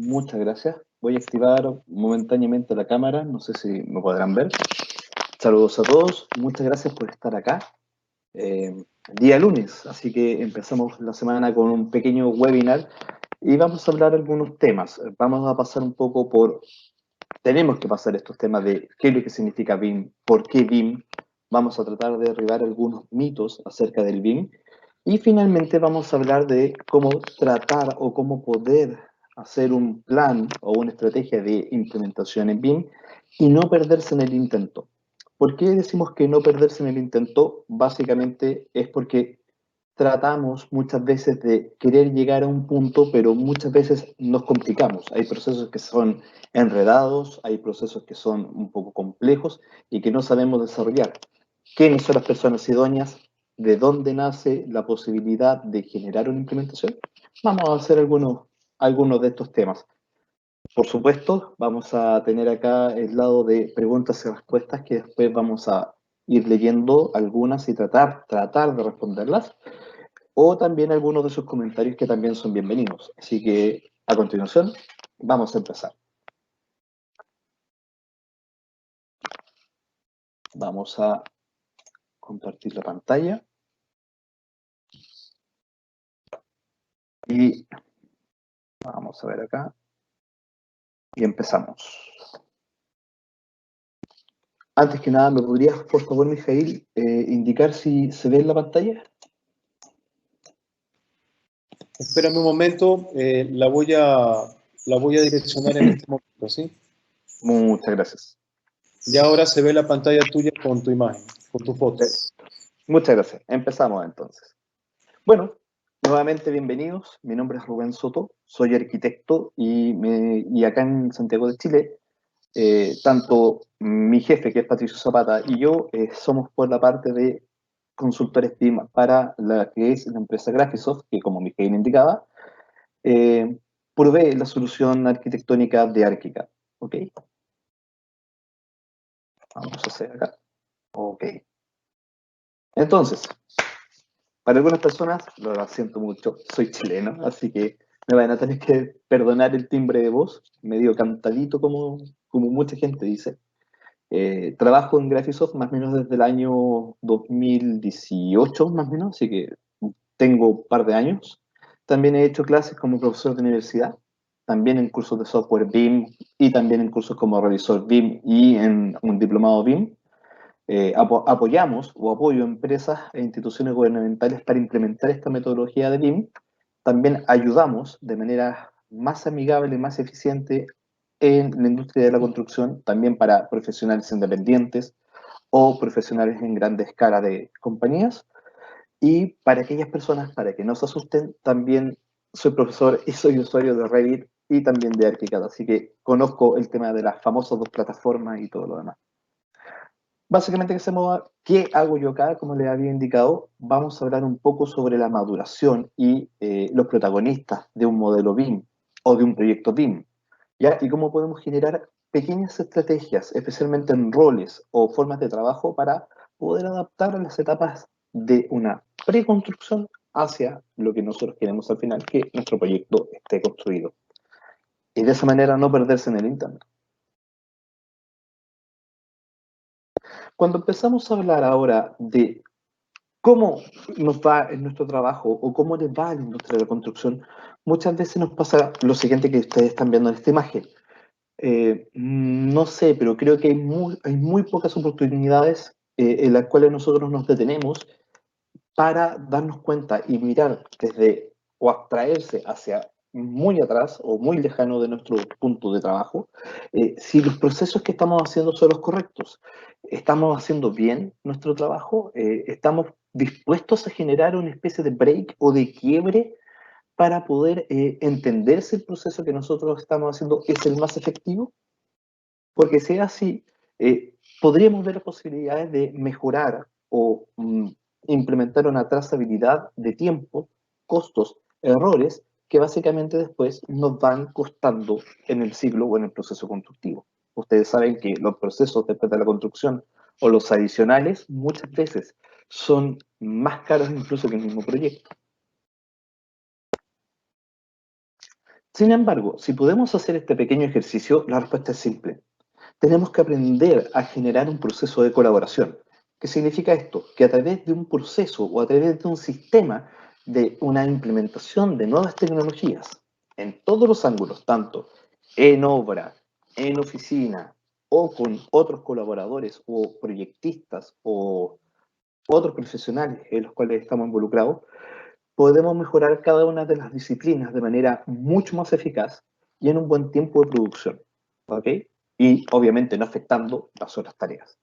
Muchas gracias. Voy a activar momentáneamente la cámara, no sé si me podrán ver. Saludos a todos, muchas gracias por estar acá. Día lunes, así que empezamos la semana con un pequeño webinar y vamos a hablar algunos temas. Vamos a pasar un poco por, tenemos que pasar estos temas de qué es lo que significa BIM, por qué BIM. Vamos a tratar de derribar algunos mitos acerca del BIM. Y finalmente vamos a hablar de cómo tratar o cómo poder hacer un plan o una estrategia de implementación en BIM y no perderse en el intento. ¿Por qué decimos que no perderse en el intento? Básicamente es porque tratamos muchas veces de querer llegar a un punto, pero muchas veces nos complicamos. Hay procesos que son enredados, hay procesos que son un poco complejos y que no sabemos desarrollar. ¿Quiénes son las personas idóneas? ¿De dónde nace la posibilidad de generar una implementación? Vamos a hacer algunos de estos temas. Por supuesto, vamos a tener acá el lado de preguntas y respuestas que después vamos a ir leyendo algunas y tratar de responderlas, o también algunos de sus comentarios que también son bienvenidos. Así que, a continuación, vamos a empezar. Vamos a compartir la pantalla. Y vamos a ver acá. Y empezamos. Antes que nada, ¿me podrías, por favor, Mijail, indicar si se ve en la pantalla? Espérame un momento, la voy a direccionar en este momento, ¿sí? Muchas gracias. Ya ahora se ve la pantalla tuya con tu imagen, con tu foto. Muchas gracias. Empezamos entonces. Bueno, nuevamente bienvenidos. Mi nombre es Rubén Soto, soy arquitecto y acá en Santiago de Chile, tanto mi jefe, que es Patricio Zapata, y yo somos por la parte de consultores BIM para la que es la empresa Graphisoft, que como Mijail indicaba, provee la solución arquitectónica de Archicad. ¿Ok? Vamos a hacer acá. Ok. Entonces, para algunas personas, lo siento mucho, soy chileno, así que me van a tener que perdonar el timbre de voz, medio cantadito como mucha gente dice. Trabajo en Graphisoft más o menos desde el año 2018, más o menos, así que tengo un par de años. También he hecho clases como profesor de universidad, también en cursos de software BIM y también en cursos como revisor BIM y en un diplomado BIM. Apoyamos o apoyo empresas e instituciones gubernamentales para implementar esta metodología de BIM. También ayudamos de manera más amigable y más eficiente en la industria de la construcción, también para profesionales independientes o profesionales en grande escala de compañías. Y para aquellas personas, para que no se asusten, también soy profesor y soy usuario de Revit y también de ArchiCAD, así que conozco el tema de las famosas dos plataformas y todo lo demás. Básicamente, ¿qué hago yo acá? Como les había indicado, vamos a hablar un poco sobre la maduración y los protagonistas de un modelo BIM o de un proyecto BIM, ¿ya? Y cómo podemos generar pequeñas estrategias, especialmente en roles o formas de trabajo, para poder adaptar a las etapas de una preconstrucción hacia lo que nosotros queremos al final, que nuestro proyecto esté construido. Y de esa manera no perderse en el Internet. Cuando empezamos a hablar ahora de cómo nos va en nuestro trabajo o cómo les va a la industria de la construcción, muchas veces nos pasa lo siguiente que ustedes están viendo en esta imagen. No sé, pero creo que hay muy pocas oportunidades en las cuales nosotros nos detenemos para darnos cuenta y mirar desde o abstraerse hacia muy atrás o muy lejano de nuestro punto de trabajo, si los procesos que estamos haciendo son los correctos. ¿Estamos haciendo bien nuestro trabajo? ¿Estamos dispuestos a generar una especie de break o de quiebre para poder entender si el proceso que nosotros estamos haciendo es el más efectivo? Porque si es así, podríamos ver posibilidades de mejorar o implementar una trazabilidad de tiempo, costos, errores, que básicamente después nos van costando en el ciclo o en el proceso constructivo. Ustedes saben que los procesos después de la construcción o los adicionales muchas veces son más caros incluso que el mismo proyecto. Sin embargo, si podemos hacer este pequeño ejercicio, la respuesta es simple. Tenemos que aprender a generar un proceso de colaboración. ¿Qué significa esto? Que a través de un proceso o a través de un sistema de una implementación de nuevas tecnologías en todos los ángulos, tanto en obra, en oficina o con otros colaboradores o proyectistas o otros profesionales en los cuales estamos involucrados, podemos mejorar cada una de las disciplinas de manera mucho más eficaz y en un buen tiempo de producción, ¿ok? Y obviamente no afectando las otras tareas.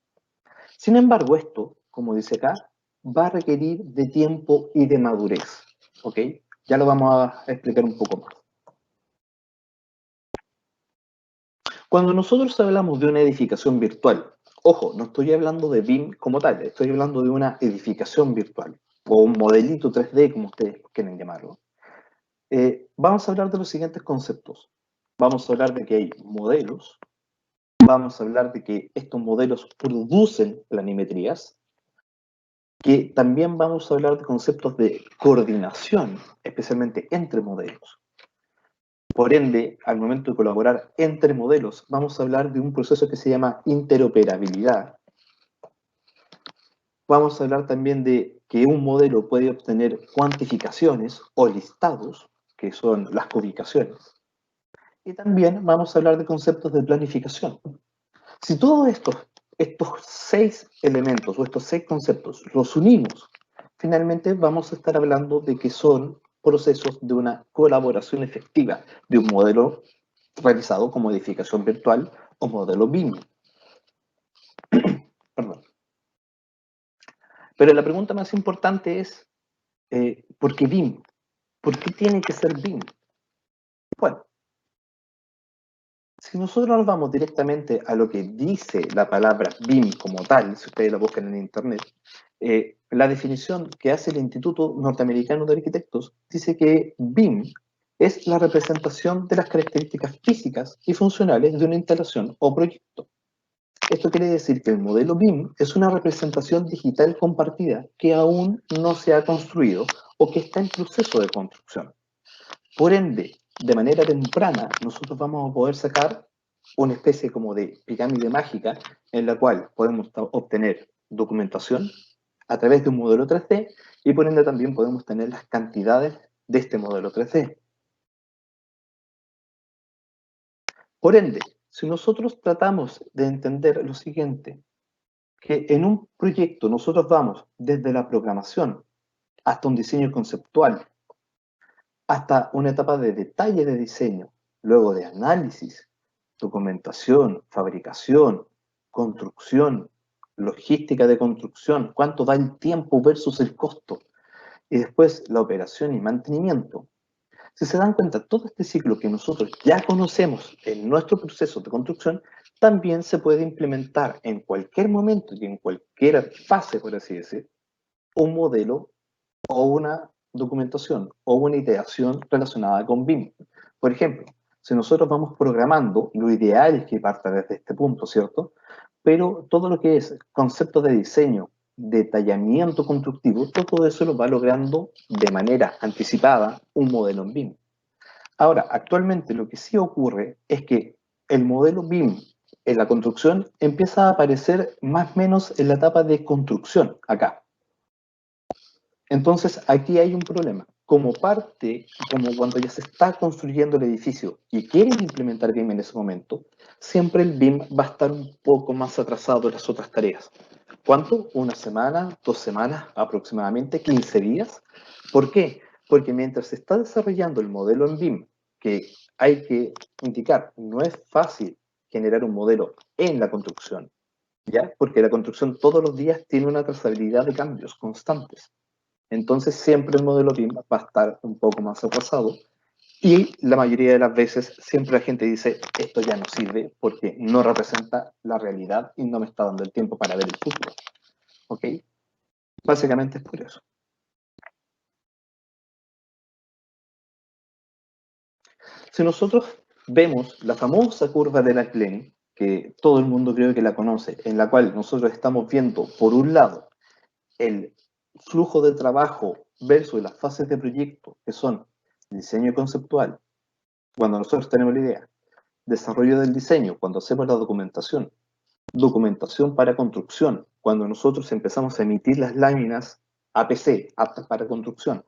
Sin embargo, esto, como dice acá, va a requerir de tiempo y de madurez, ¿ok? Ya lo vamos a explicar un poco más. Cuando nosotros hablamos de una edificación virtual, ojo, no estoy hablando de BIM como tal, estoy hablando de una edificación virtual o un modelito 3D, como ustedes quieren llamarlo. Vamos a hablar de los siguientes conceptos. Vamos a hablar de que hay modelos, vamos a hablar de que estos modelos producen planimetrías, que también vamos a hablar de conceptos de coordinación, especialmente entre modelos. Por ende, al momento de colaborar entre modelos, vamos a hablar de un proceso que se llama interoperabilidad. Vamos a hablar también de que un modelo puede obtener cuantificaciones o listados, que son las ubicaciones. Y también vamos a hablar de conceptos de planificación. Si todos estos 6 elementos o estos 6 conceptos los unimos, finalmente vamos a estar hablando de que son procesos de una colaboración efectiva de un modelo realizado como edificación virtual o modelo BIM. Perdón. Pero la pregunta más importante es, ¿por qué BIM? ¿Por qué tiene que ser BIM? Bueno, si nosotros nos vamos directamente a lo que dice la palabra BIM como tal, si ustedes la buscan en internet, la definición que hace el Instituto Norteamericano de Arquitectos dice que BIM es la representación de las características físicas y funcionales de una instalación o proyecto. Esto quiere decir que el modelo BIM es una representación digital compartida que aún no se ha construido o que está en proceso de construcción. Por ende, de manera temprana, nosotros vamos a poder sacar una especie como de pirámide mágica en la cual podemos obtener documentación a través de un modelo 3D y por ende también podemos tener las cantidades de este modelo 3D. Por ende, si nosotros tratamos de entender lo siguiente, que en un proyecto nosotros vamos desde la programación hasta un diseño conceptual, hasta una etapa de detalle de diseño, luego de análisis, documentación, fabricación, construcción, logística de construcción, cuánto da el tiempo versus el costo, y después la operación y mantenimiento. Si se dan cuenta, todo este ciclo que nosotros ya conocemos en nuestro proceso de construcción, también se puede implementar en cualquier momento y en cualquier fase, por así decir, un modelo o una documentación o una ideación relacionada con BIM. Por ejemplo, si nosotros vamos programando, lo ideal es que parta desde este punto, ¿cierto? Pero todo lo que es concepto de diseño, detallamiento constructivo, todo eso lo va logrando de manera anticipada un modelo en BIM. Ahora, actualmente lo que sí ocurre es que el modelo BIM en la construcción empieza a aparecer más o menos en la etapa de construcción acá. Entonces, aquí hay un problema. Como parte, como cuando ya se está construyendo el edificio y quieren implementar BIM en ese momento, siempre el BIM va a estar un poco más atrasado en las otras tareas. ¿Cuánto? ¿Una semana? ¿2 semanas? ¿Aproximadamente? ¿15 días? ¿Por qué? Porque mientras se está desarrollando el modelo en BIM, que hay que indicar, no es fácil generar un modelo en la construcción, ¿ya? Porque la construcción todos los días tiene una trazabilidad de cambios constantes. Entonces siempre el modelo BIM va a estar un poco más atrasado y la mayoría de las veces siempre la gente dice esto ya no sirve porque no representa la realidad y no me está dando el tiempo para ver el futuro. ¿Ok? Básicamente es por eso. Si nosotros vemos la famosa curva de la Klein, que todo el mundo creo que la conoce, en la cual nosotros estamos viendo por un lado el flujo de trabajo versus las fases de proyecto, que son diseño conceptual, cuando nosotros tenemos la idea. Desarrollo del diseño, cuando hacemos la documentación. Documentación para construcción, cuando nosotros empezamos a emitir las láminas APC, aptas para construcción.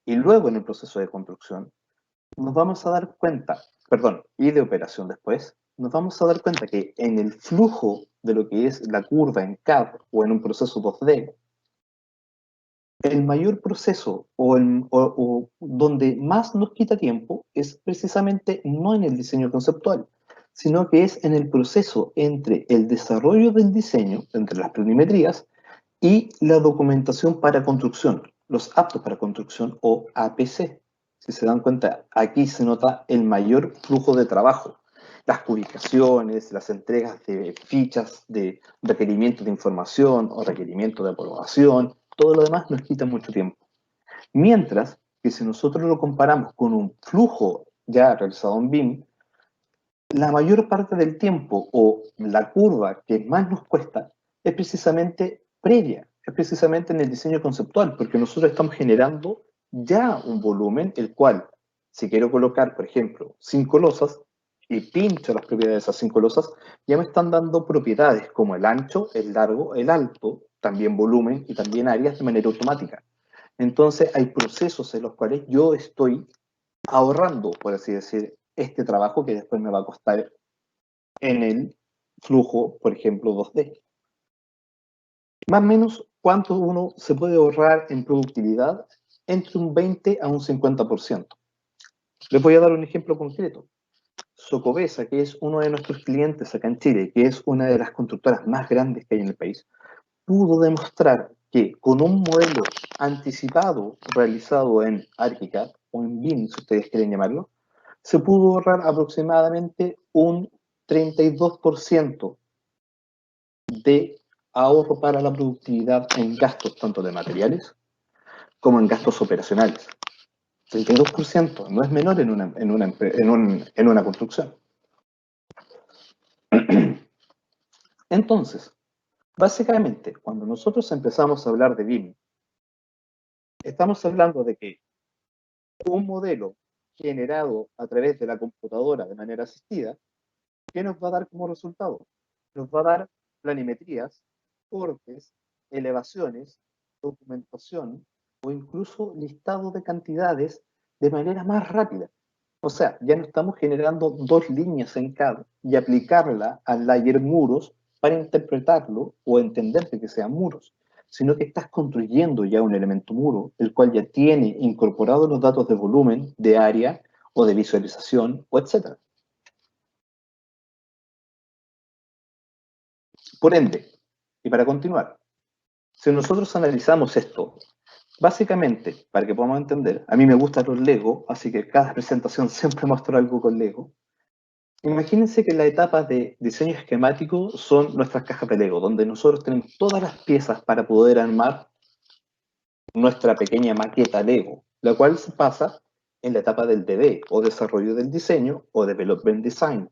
Y luego en el proceso de construcción, nos vamos a dar cuenta, y de operación después, nos vamos a dar cuenta que en el flujo de lo que es la curva en CAD o en un proceso 2D, el mayor proceso o donde más nos quita tiempo es precisamente no en el diseño conceptual, sino que es en el proceso entre el desarrollo del diseño, entre las planimetrías, y la documentación para construcción, los aptos para construcción o APC. Si se dan cuenta, aquí se nota el mayor flujo de trabajo. Las publicaciones, las entregas de fichas de requerimiento de información o requerimiento de aprobación, todo lo demás nos quita mucho tiempo. Mientras que si nosotros lo comparamos con un flujo ya realizado en BIM, la mayor parte del tiempo o la curva que más nos cuesta es precisamente previa, es precisamente en el diseño conceptual, porque nosotros estamos generando ya un volumen, el cual, si quiero colocar, por ejemplo, 5 losas y pincho las propiedades de esas 5 losas, ya me están dando propiedades como el ancho, el largo, el alto, también volumen y también áreas de manera automática. Entonces hay procesos en los cuales yo estoy ahorrando, por así decir, este trabajo que después me va a costar en el flujo, por ejemplo, 2D. Más o menos, ¿cuánto uno se puede ahorrar en productividad? Entre un 20 a un 50%. Les voy a dar un ejemplo concreto. Socobesa, que es uno de nuestros clientes acá en Chile, que es una de las constructoras más grandes que hay en el país, pudo demostrar que con un modelo anticipado realizado en ArchiCAD o en BIM, si ustedes quieren llamarlo, se pudo ahorrar aproximadamente un 32% de ahorro para la productividad en gastos tanto de materiales como en gastos operacionales. 32% no es menor en una construcción. Entonces, básicamente, cuando nosotros empezamos a hablar de BIM, estamos hablando de que un modelo generado a través de la computadora de manera asistida, ¿qué nos va a dar como resultado? Nos va a dar planimetrías, cortes, elevaciones, documentación o incluso listado de cantidades de manera más rápida. O sea, ya no estamos generando 2 líneas en CAD y aplicarla al layer muros para interpretarlo o entender que sean muros, sino que estás construyendo ya un elemento muro, el cual ya tiene incorporados los datos de volumen, de área o de visualización, o etc. Por ende, y para continuar, si nosotros analizamos esto, básicamente, para que podamos entender, a mí me gustan los Lego, así que cada presentación siempre muestro algo con Lego. Imagínense que las etapas de diseño esquemático son nuestras cajas de Lego, donde nosotros tenemos todas las piezas para poder armar nuestra pequeña maqueta Lego, la cual se pasa en la etapa del DD, o desarrollo del diseño, o development design,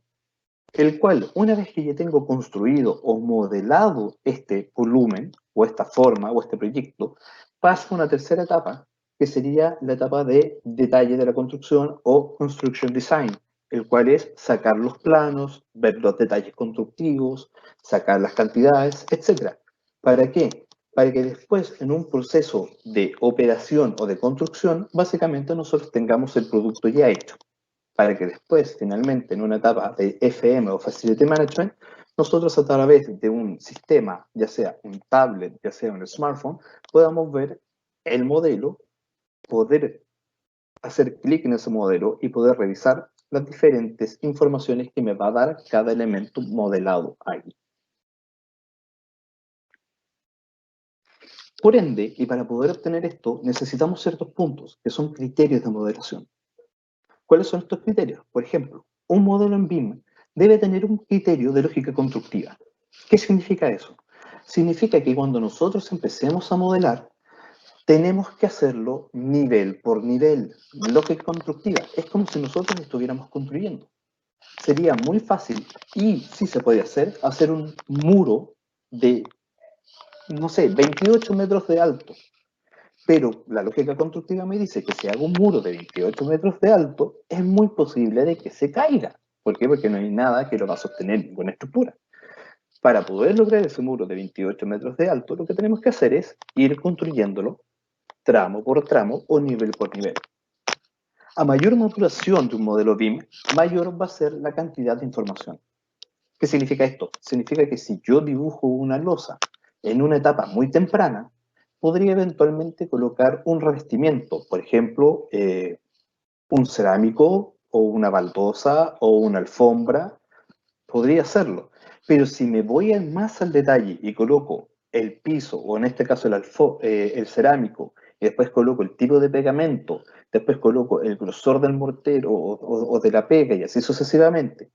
el cual, una vez que ya tengo construido o modelado este volumen, o esta forma, o este proyecto, pasa a una tercera etapa, que sería la etapa de detalle de la construcción o construction design, el cual es sacar los planos, ver los detalles constructivos, sacar las cantidades, etc. ¿Para qué? Para que después, en un proceso de operación o de construcción, básicamente nosotros tengamos el producto ya hecho, para que después, finalmente, en una etapa de FM o Facility Management, nosotros a través de un sistema, ya sea un tablet, ya sea un smartphone, podamos ver el modelo, poder hacer clic en ese modelo y poder revisar las diferentes informaciones que me va a dar cada elemento modelado ahí. Por ende, y para poder obtener esto, necesitamos ciertos puntos, que son criterios de modelación. ¿Cuáles son estos criterios? Por ejemplo, un modelo en BIM debe tener un criterio de lógica constructiva. ¿Qué significa eso? Significa que cuando nosotros empecemos a modelar, tenemos que hacerlo nivel por nivel. Lógica constructiva. Es como si nosotros estuviéramos construyendo. Sería muy fácil, y sí se puede hacer un muro de, no sé, 28 metros de alto. Pero la lógica constructiva me dice que si hago un muro de 28 metros de alto, es muy posible de que se caiga. ¿Por qué? Porque no hay nada que lo va a sostener, ninguna estructura. Para poder lograr ese muro de 28 metros de alto, lo que tenemos que hacer es ir construyéndolo tramo por tramo o nivel por nivel. A mayor maduración de un modelo BIM, mayor va a ser la cantidad de información. ¿Qué significa esto? Significa que si yo dibujo una losa en una etapa muy temprana, podría eventualmente colocar un revestimiento, por ejemplo, un cerámico o una baldosa o una alfombra, podría hacerlo. Pero si me voy más al detalle y coloco el piso, o en este caso el cerámico, y después coloco el tipo de pegamento, después coloco el grosor del mortero o de la pega y así sucesivamente,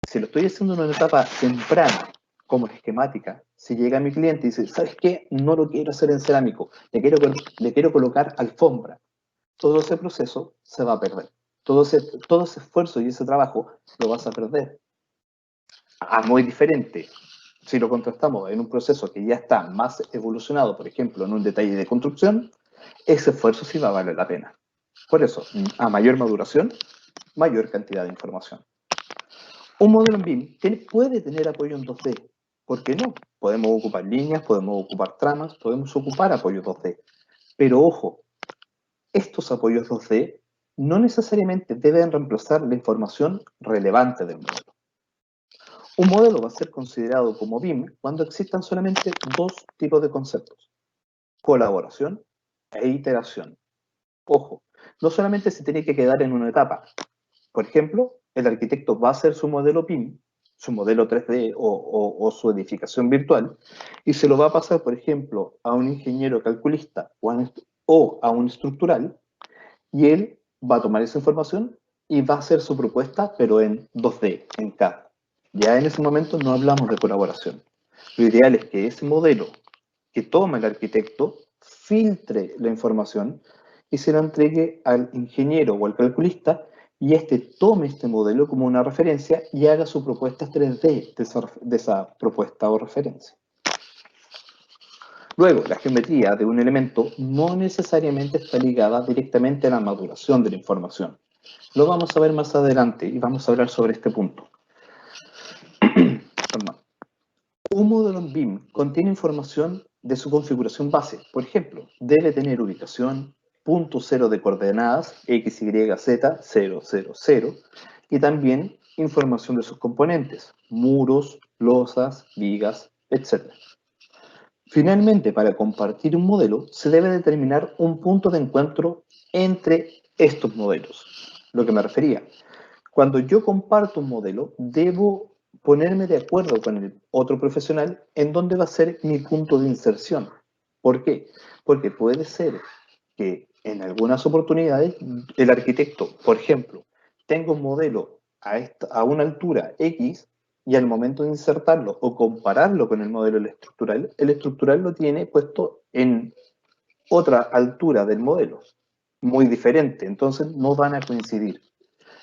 si lo estoy haciendo en una etapa temprana, como esquemática, si llega mi cliente y dice, ¿sabes qué? No lo quiero hacer en cerámico, le quiero colocar alfombra. Todo ese proceso se va a perder. Todo ese esfuerzo y ese trabajo lo vas a perder. Muy diferente, si lo contrastamos en un proceso que ya está más evolucionado, por ejemplo, en un detalle de construcción, ese esfuerzo sí va a valer la pena. Por eso, a mayor maduración, mayor cantidad de información. Un modelo en BIM puede tener apoyo en 2D. ¿Por qué no? Podemos ocupar líneas, podemos ocupar tramas, podemos ocupar apoyos 2D. Pero ojo, estos apoyos 2D no necesariamente deben reemplazar la información relevante del modelo. Un modelo va a ser considerado como BIM cuando existan solamente dos tipos de conceptos: colaboración e iteración. Ojo, no solamente se tiene que quedar en una etapa. Por ejemplo, el arquitecto va a hacer su modelo BIM, su modelo 3D o su edificación virtual, y se lo va a pasar, por ejemplo, a un ingeniero calculista o a un estructural, y él va a tomar esa información y va a hacer su propuesta, pero en 2D, en CAD. Ya en ese momento no hablamos de colaboración. Lo ideal es que ese modelo que toma el arquitecto filtre la información y se la entregue al ingeniero o al calculista, y este tome este modelo como una referencia y haga su propuesta 3D de esa propuesta o referencia. Luego, la geometría de un elemento no necesariamente está ligada directamente a la maduración de la información. Lo vamos a ver más adelante y vamos a hablar sobre este punto. Un modelo en BIM contiene información de su configuración base. Por ejemplo, debe tener ubicación, punto cero de coordenadas, x, y, z, 0, 0, 0, y también información de sus componentes, muros, losas, vigas, etc. Finalmente, para compartir un modelo, se debe determinar un punto de encuentro entre estos modelos. Lo que me refería, cuando yo comparto un modelo, debo ponerme de acuerdo con el otro profesional en dónde va a ser mi punto de inserción. ¿Por qué? Porque puede ser que en algunas oportunidades el arquitecto, por ejemplo, tenga un modelo a una altura X, y al momento de insertarlo o compararlo con el modelo el estructural lo tiene puesto en otra altura del modelo, muy diferente, entonces no van a coincidir.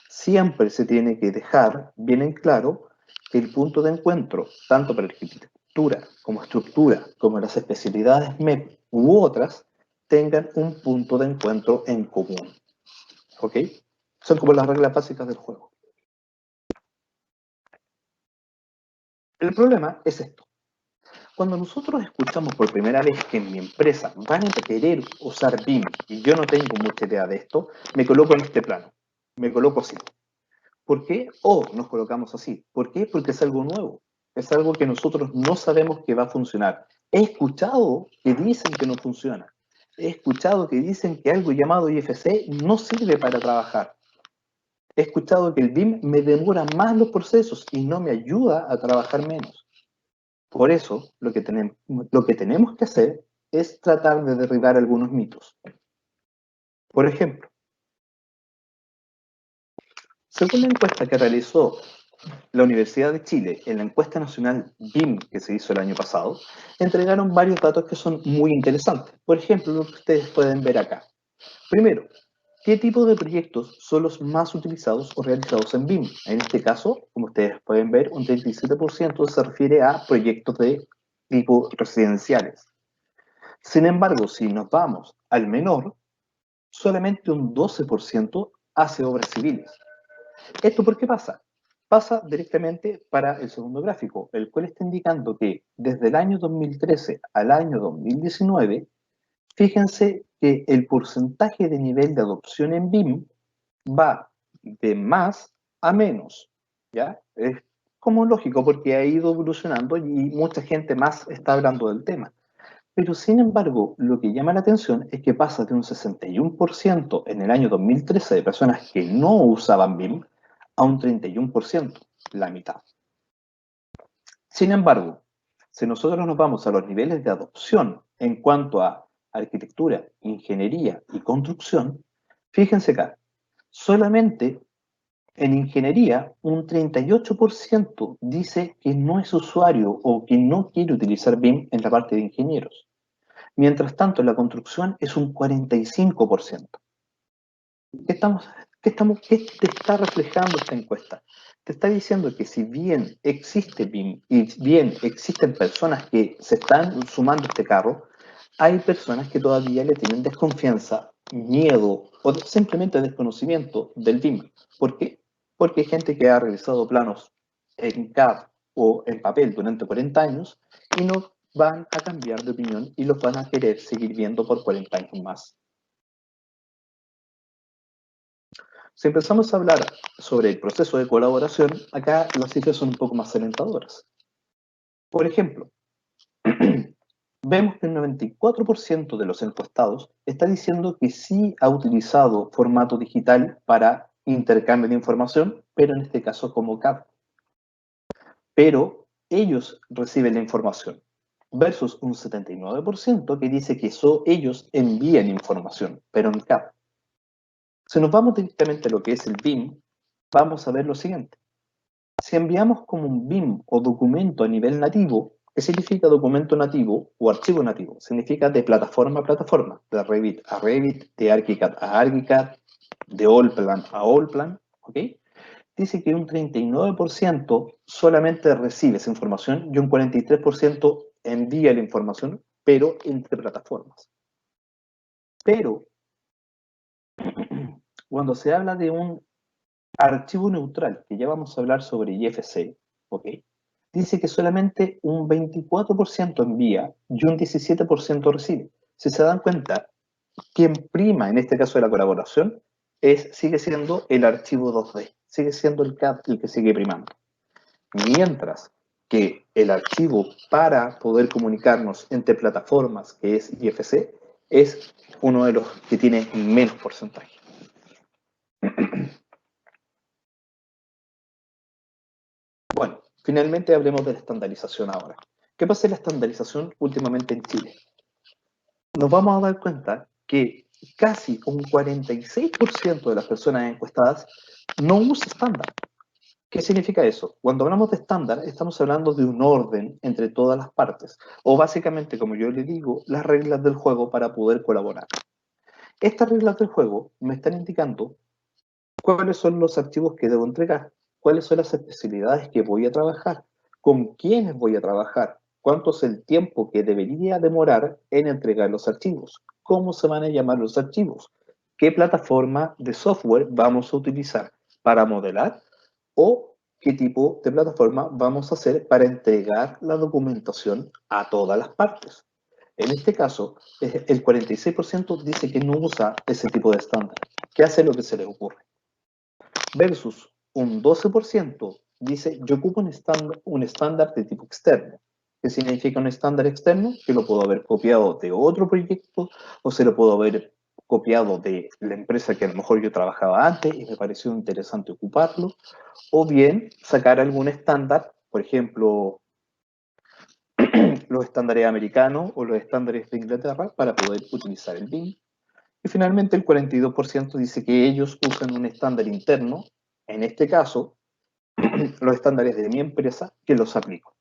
Siempre se tiene que dejar bien en claro que el punto de encuentro, tanto para arquitectura como estructura, como las especialidades MEP u otras, tengan un punto de encuentro en común. ¿Ok? Son como las reglas básicas del juego. El problema es esto. Cuando nosotros escuchamos por primera vez que en mi empresa van a querer usar BIM y yo no tengo mucha idea de esto, me coloco en este plano. Me coloco así. ¿Por qué? O nos colocamos así. ¿Por qué? Porque es algo nuevo. Es algo que nosotros no sabemos que va a funcionar. He escuchado que dicen que no funciona. He escuchado que dicen que algo llamado IFC no sirve para trabajar. He escuchado que el BIM me demora más los procesos y no me ayuda a trabajar menos. Por eso, lo que tenemos que hacer es tratar de derribar algunos mitos. Por ejemplo, según la encuesta que realizó la Universidad de Chile, en la encuesta nacional BIM que se hizo el año pasado, entregaron varios datos que son muy interesantes. Por ejemplo, lo que ustedes pueden ver acá. Primero, ¿qué tipo de proyectos son los más utilizados o realizados en BIM? En este caso, como ustedes pueden ver, un 37% se refiere a proyectos de tipo residenciales. Sin embargo, si nos vamos al menor, solamente un 12% hace obras civiles. ¿Esto por qué pasa? Pasa directamente para el segundo gráfico, el cual está indicando que desde el año 2013 al año 2019, fíjense que el porcentaje de nivel de adopción en BIM va de más a menos, ¿ya? Es como lógico porque ha ido evolucionando y mucha gente más está hablando del tema. Pero sin embargo, lo que llama la atención es que pasa de un 61% en el año 2013 de personas que no usaban BIM a un 31%, la mitad. Sin embargo, si nosotros nos vamos a los niveles de adopción en cuanto a arquitectura, ingeniería y construcción, fíjense acá, solamente en ingeniería un 38% dice que no es usuario o que no quiere utilizar BIM en la parte de ingenieros. Mientras tanto, en la construcción es un 45%. ¿Qué te está reflejando esta encuesta? Te está diciendo que si bien existe BIM y bien existen personas que se están sumando a este carro, hay personas que todavía le tienen desconfianza, miedo o simplemente desconocimiento del BIM. ¿Por qué? Porque hay gente que ha realizado planos en CAD o en papel durante 40 años y no van a cambiar de opinión y los van a querer seguir viendo por 40 años más. Si empezamos a hablar sobre el proceso de colaboración, acá las cifras son un poco más alentadoras. Por ejemplo, vemos que el 94% de los encuestados está diciendo que sí ha utilizado formato digital para intercambio de información, pero en este caso como CAD. Pero ellos reciben la información, versus un 79% que dice que ellos envían información, pero en CAD. Si nos vamos directamente a lo que es el BIM, vamos a ver lo siguiente. Si enviamos como un BIM o documento a nivel nativo, ¿qué significa documento nativo o archivo nativo? Significa de plataforma a plataforma, de Revit a Revit, de ArchiCAD a ArchiCAD, de Allplan a Allplan, ¿ok? Dice que un 39% solamente recibe esa información y un 43% envía la información, pero entre plataformas. Pero cuando se habla de un archivo neutral, que ya vamos a hablar sobre IFC, ¿ok? Dice que solamente un 24% envía y un 17% recibe. Si se dan cuenta, quien prima en este caso de la colaboración sigue siendo el archivo 2D, sigue siendo el CAD el que sigue primando. Mientras que el archivo para poder comunicarnos entre plataformas, que es IFC, es uno de los que tiene menos porcentaje. Bueno, finalmente hablemos de la estandarización ahora. ¿Qué pasa en la estandarización últimamente en Chile? Nos vamos a dar cuenta que casi un 46% de las personas encuestadas no usa estándar. ¿Qué significa eso? Cuando hablamos de estándar, estamos hablando de un orden entre todas las partes, o básicamente, como yo le digo, las reglas del juego para poder colaborar. Estas reglas del juego me están indicando cuáles son los archivos que debo entregar, cuáles son las especialidades que voy a trabajar, con quiénes voy a trabajar, cuánto es el tiempo que debería demorar en entregar los archivos, cómo se van a llamar los archivos, qué plataforma de software vamos a utilizar para modelar o qué tipo de plataforma vamos a hacer para entregar la documentación a todas las partes. En este caso, el 46% dice que no usa ese tipo de estándar, que hace lo que se le ocurre. Versus un 12% dice, yo ocupo un estándar de tipo externo. ¿Qué significa un estándar externo? Que lo puedo haber copiado de otro proyecto o se lo puedo haber copiado de la empresa que a lo mejor yo trabajaba antes y me pareció interesante ocuparlo, o bien sacar algún estándar, por ejemplo, los estándares americanos o los estándares de Inglaterra para poder utilizar el BIM. Y finalmente el 42% dice que ellos usan un estándar interno, en este caso, los estándares de mi empresa, que los aplico.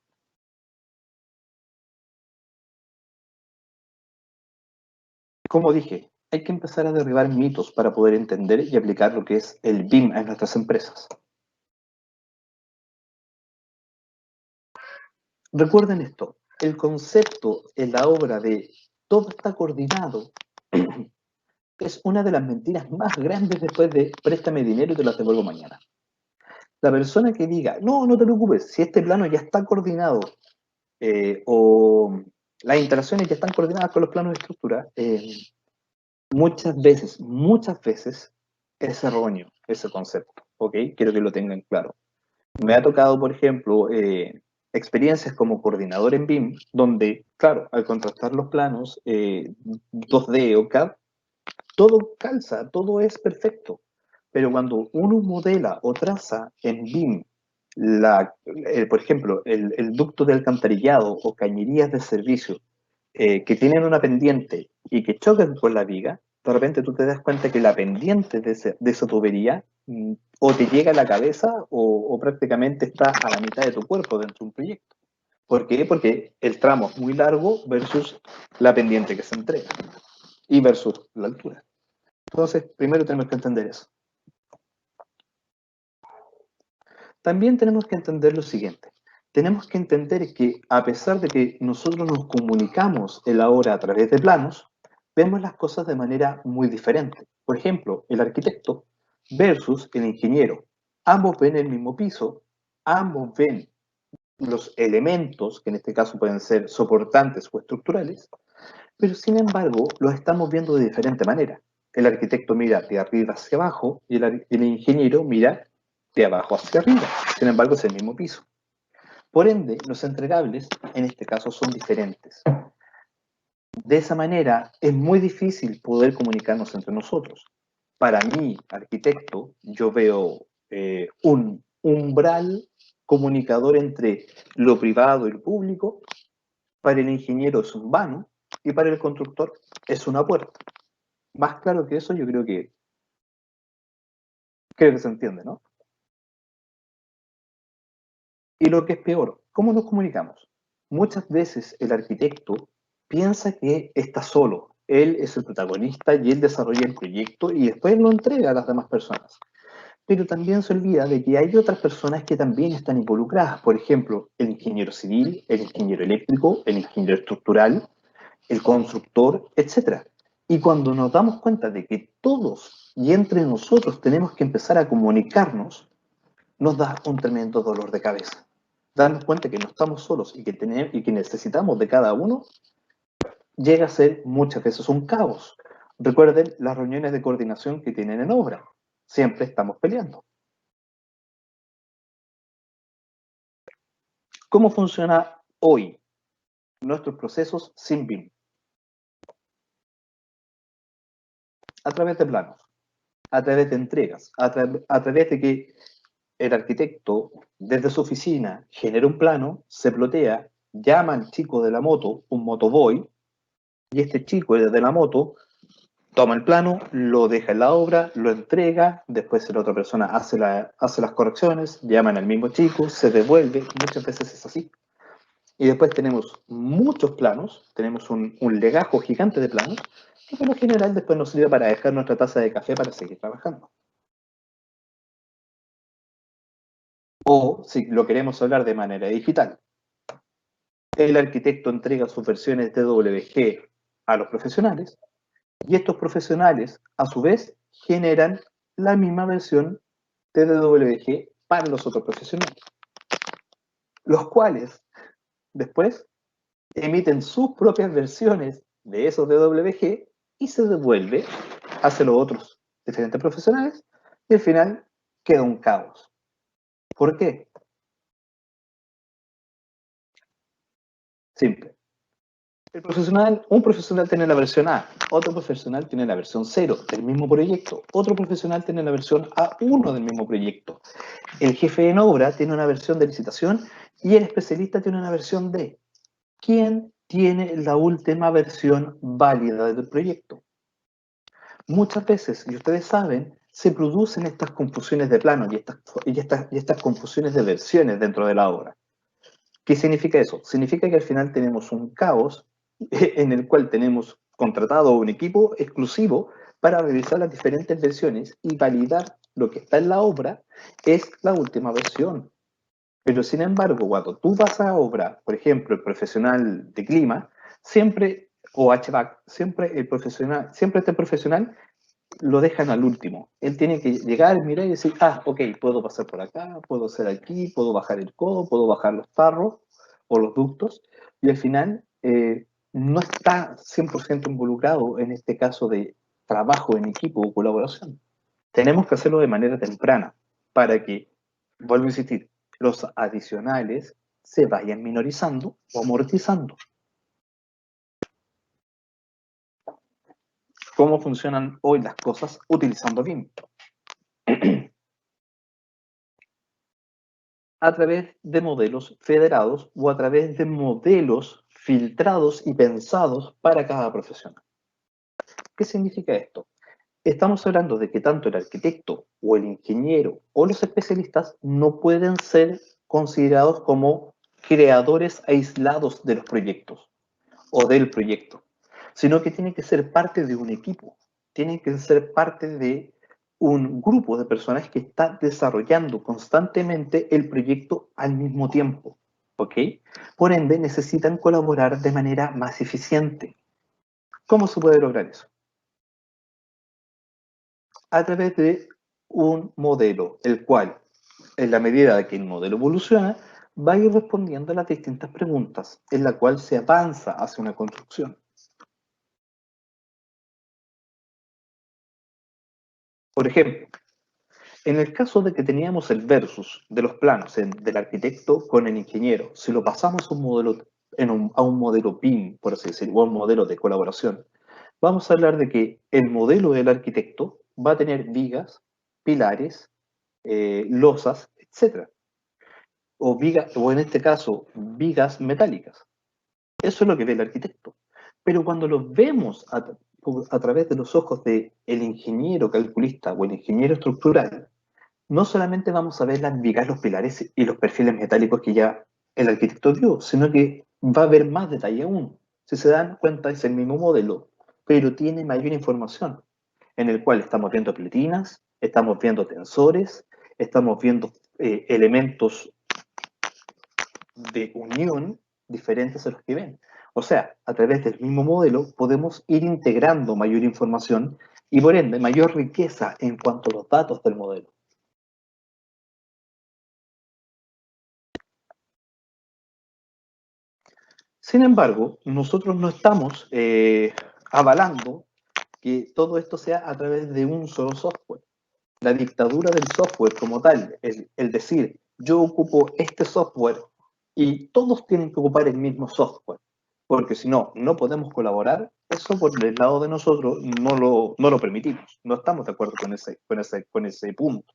Como dije, hay que empezar a derribar mitos para poder entender y aplicar lo que es el BIM en nuestras empresas. Recuerden esto, el concepto en la obra de todo está coordinado, es una de las mentiras más grandes después de préstame dinero y te lo devuelvo mañana. La persona que diga, no, no te preocupes, si este plano ya está coordinado, o las instalaciones ya están coordinadas con los planos de estructura, muchas veces es erróneo ese concepto, ¿ok? Quiero que lo tengan claro. Me ha tocado, por ejemplo, experiencias como coordinador en BIM, donde, claro, al contrastar los planos 2D o CAD, todo calza, todo es perfecto. Pero cuando uno modela o traza en BIM, por ejemplo, el ducto de alcantarillado o cañerías de servicio que tienen una pendiente y que chocan con la viga, de repente tú te das cuenta que la pendiente de esa tubería o te llega a la cabeza o prácticamente está a la mitad de tu cuerpo dentro de un proyecto. ¿Por qué? Porque el tramo es muy largo versus la pendiente que se entrega y versus la altura. Entonces, primero tenemos que entender eso. También tenemos que entender lo siguiente. Tenemos que entender que a pesar de que nosotros nos comunicamos el ahora a través de planos, vemos las cosas de manera muy diferente. Por ejemplo, el arquitecto versus el ingeniero. Ambos ven el mismo piso, ambos ven los elementos, que en este caso pueden ser soportantes o estructurales, pero sin embargo los estamos viendo de diferente manera. El arquitecto mira de arriba hacia abajo y el ingeniero mira de abajo hacia arriba. Sin embargo, es el mismo piso. Por ende, los entregables en este caso son diferentes. De esa manera, es muy difícil poder comunicarnos entre nosotros. Para mí, arquitecto, yo veo un umbral comunicador entre lo privado y lo público. Para el ingeniero es un vano y para el constructor es una puerta. Más claro que eso, yo creo que se entiende, ¿no? Y lo que es peor, ¿cómo nos comunicamos? Muchas veces el arquitecto piensa que está solo, él es el protagonista y él desarrolla el proyecto y después lo entrega a las demás personas. Pero también se olvida de que hay otras personas que también están involucradas, por ejemplo, el ingeniero civil, el ingeniero eléctrico, el ingeniero estructural, el constructor, etc. Y cuando nos damos cuenta de que todos y entre nosotros tenemos que empezar a comunicarnos, nos da un tremendo dolor de cabeza. Darnos cuenta que no estamos solos y que necesitamos de cada uno, llega a ser muchas veces un caos. Recuerden las reuniones de coordinación que tienen en obra. Siempre estamos peleando. ¿Cómo funciona hoy nuestros procesos sin BIM? A través de planos, a través de entregas, a través de que el arquitecto desde su oficina genera un plano, se plotea, llama al chico de la moto, un motoboy, y este chico desde la moto toma el plano, lo deja en la obra, lo entrega, después la otra persona hace las correcciones, llaman al mismo chico, se devuelve, muchas veces es así. Y después tenemos muchos planos, tenemos un legajo gigante de planos, que por lo general después nos sirve para dejar nuestra taza de café para seguir trabajando. O si lo queremos hablar de manera digital, el arquitecto entrega sus versiones de WG a los profesionales y estos profesionales, a su vez, generan la misma versión de DWG para los otros profesionales, los cuales después emiten sus propias versiones de esos DWG y se devuelve hacia los otros diferentes profesionales y al final queda un caos. ¿Por qué? Simple. Un profesional tiene la versión A, otro profesional tiene la versión 0 del mismo proyecto, otro profesional tiene la versión A1 del mismo proyecto. El jefe en obra tiene una versión de licitación y el especialista tiene una versión D. ¿Quién tiene la última versión válida del proyecto? Muchas veces, y ustedes saben, se producen estas confusiones de plano y estas confusiones de versiones dentro de la obra. ¿Qué significa eso? Significa que al final tenemos un caos en el cual tenemos contratado un equipo exclusivo para revisar las diferentes versiones y validar lo que está en la obra es la última versión. Pero sin embargo, cuando tú vas a obra, por ejemplo, el profesional de clima, siempre o HVAC, siempre el profesional, siempre este profesional lo dejan al último. Él tiene que llegar, mirar y decir, ah, ok, puedo pasar por acá, puedo hacer aquí, puedo bajar el codo, puedo bajar los tarros o los ductos, y al final no está 100% involucrado en este caso de trabajo en equipo o colaboración. Tenemos que hacerlo de manera temprana para que, vuelvo a insistir, los adicionales se vayan minorizando o amortizando. ¿Cómo funcionan hoy las cosas utilizando BIM? A través de modelos federados o a través de modelos filtrados y pensados para cada profesional. ¿Qué significa esto? Estamos hablando de que tanto el arquitecto o el ingeniero o los especialistas no pueden ser considerados como creadores aislados de los proyectos o del proyecto, sino que tienen que ser parte de un equipo, tienen que ser parte de un grupo de personas que está desarrollando constantemente el proyecto al mismo tiempo, ¿ok? Por ende, necesitan colaborar de manera más eficiente. ¿Cómo se puede lograr eso? A través de un modelo, el cual, en la medida de que el modelo evoluciona, va a ir respondiendo a las distintas preguntas, en la cual se avanza hacia una construcción. Por ejemplo, en el caso de que teníamos el versus de los planos del arquitecto con el ingeniero, si lo pasamos a un modelo, a un modelo BIM, por así decirlo, o a un modelo de colaboración, vamos a hablar de que el modelo del arquitecto va a tener vigas, pilares, losas, etc. O, o en este caso, vigas metálicas. Eso es lo que ve el arquitecto. Pero cuando lo vemos a través de los ojos del ingeniero calculista o el ingeniero estructural, no solamente vamos a ver las vigas, los pilares y los perfiles metálicos que ya el arquitecto dio, sino que va a haber más detalle aún. Si se dan cuenta, es el mismo modelo, pero tiene mayor información, en el cual estamos viendo pletinas, estamos viendo tensores, estamos viendo elementos de unión diferentes a los que ven. O sea, a través del mismo modelo podemos ir integrando mayor información y por ende mayor riqueza en cuanto a los datos del modelo. Sin embargo, nosotros no estamos avalando que todo esto sea a través de un solo software. La dictadura del software como tal, el decir, yo ocupo este software y todos tienen que ocupar el mismo software, porque si no, no podemos colaborar, eso por el lado de nosotros no lo permitimos, no estamos de acuerdo con ese punto,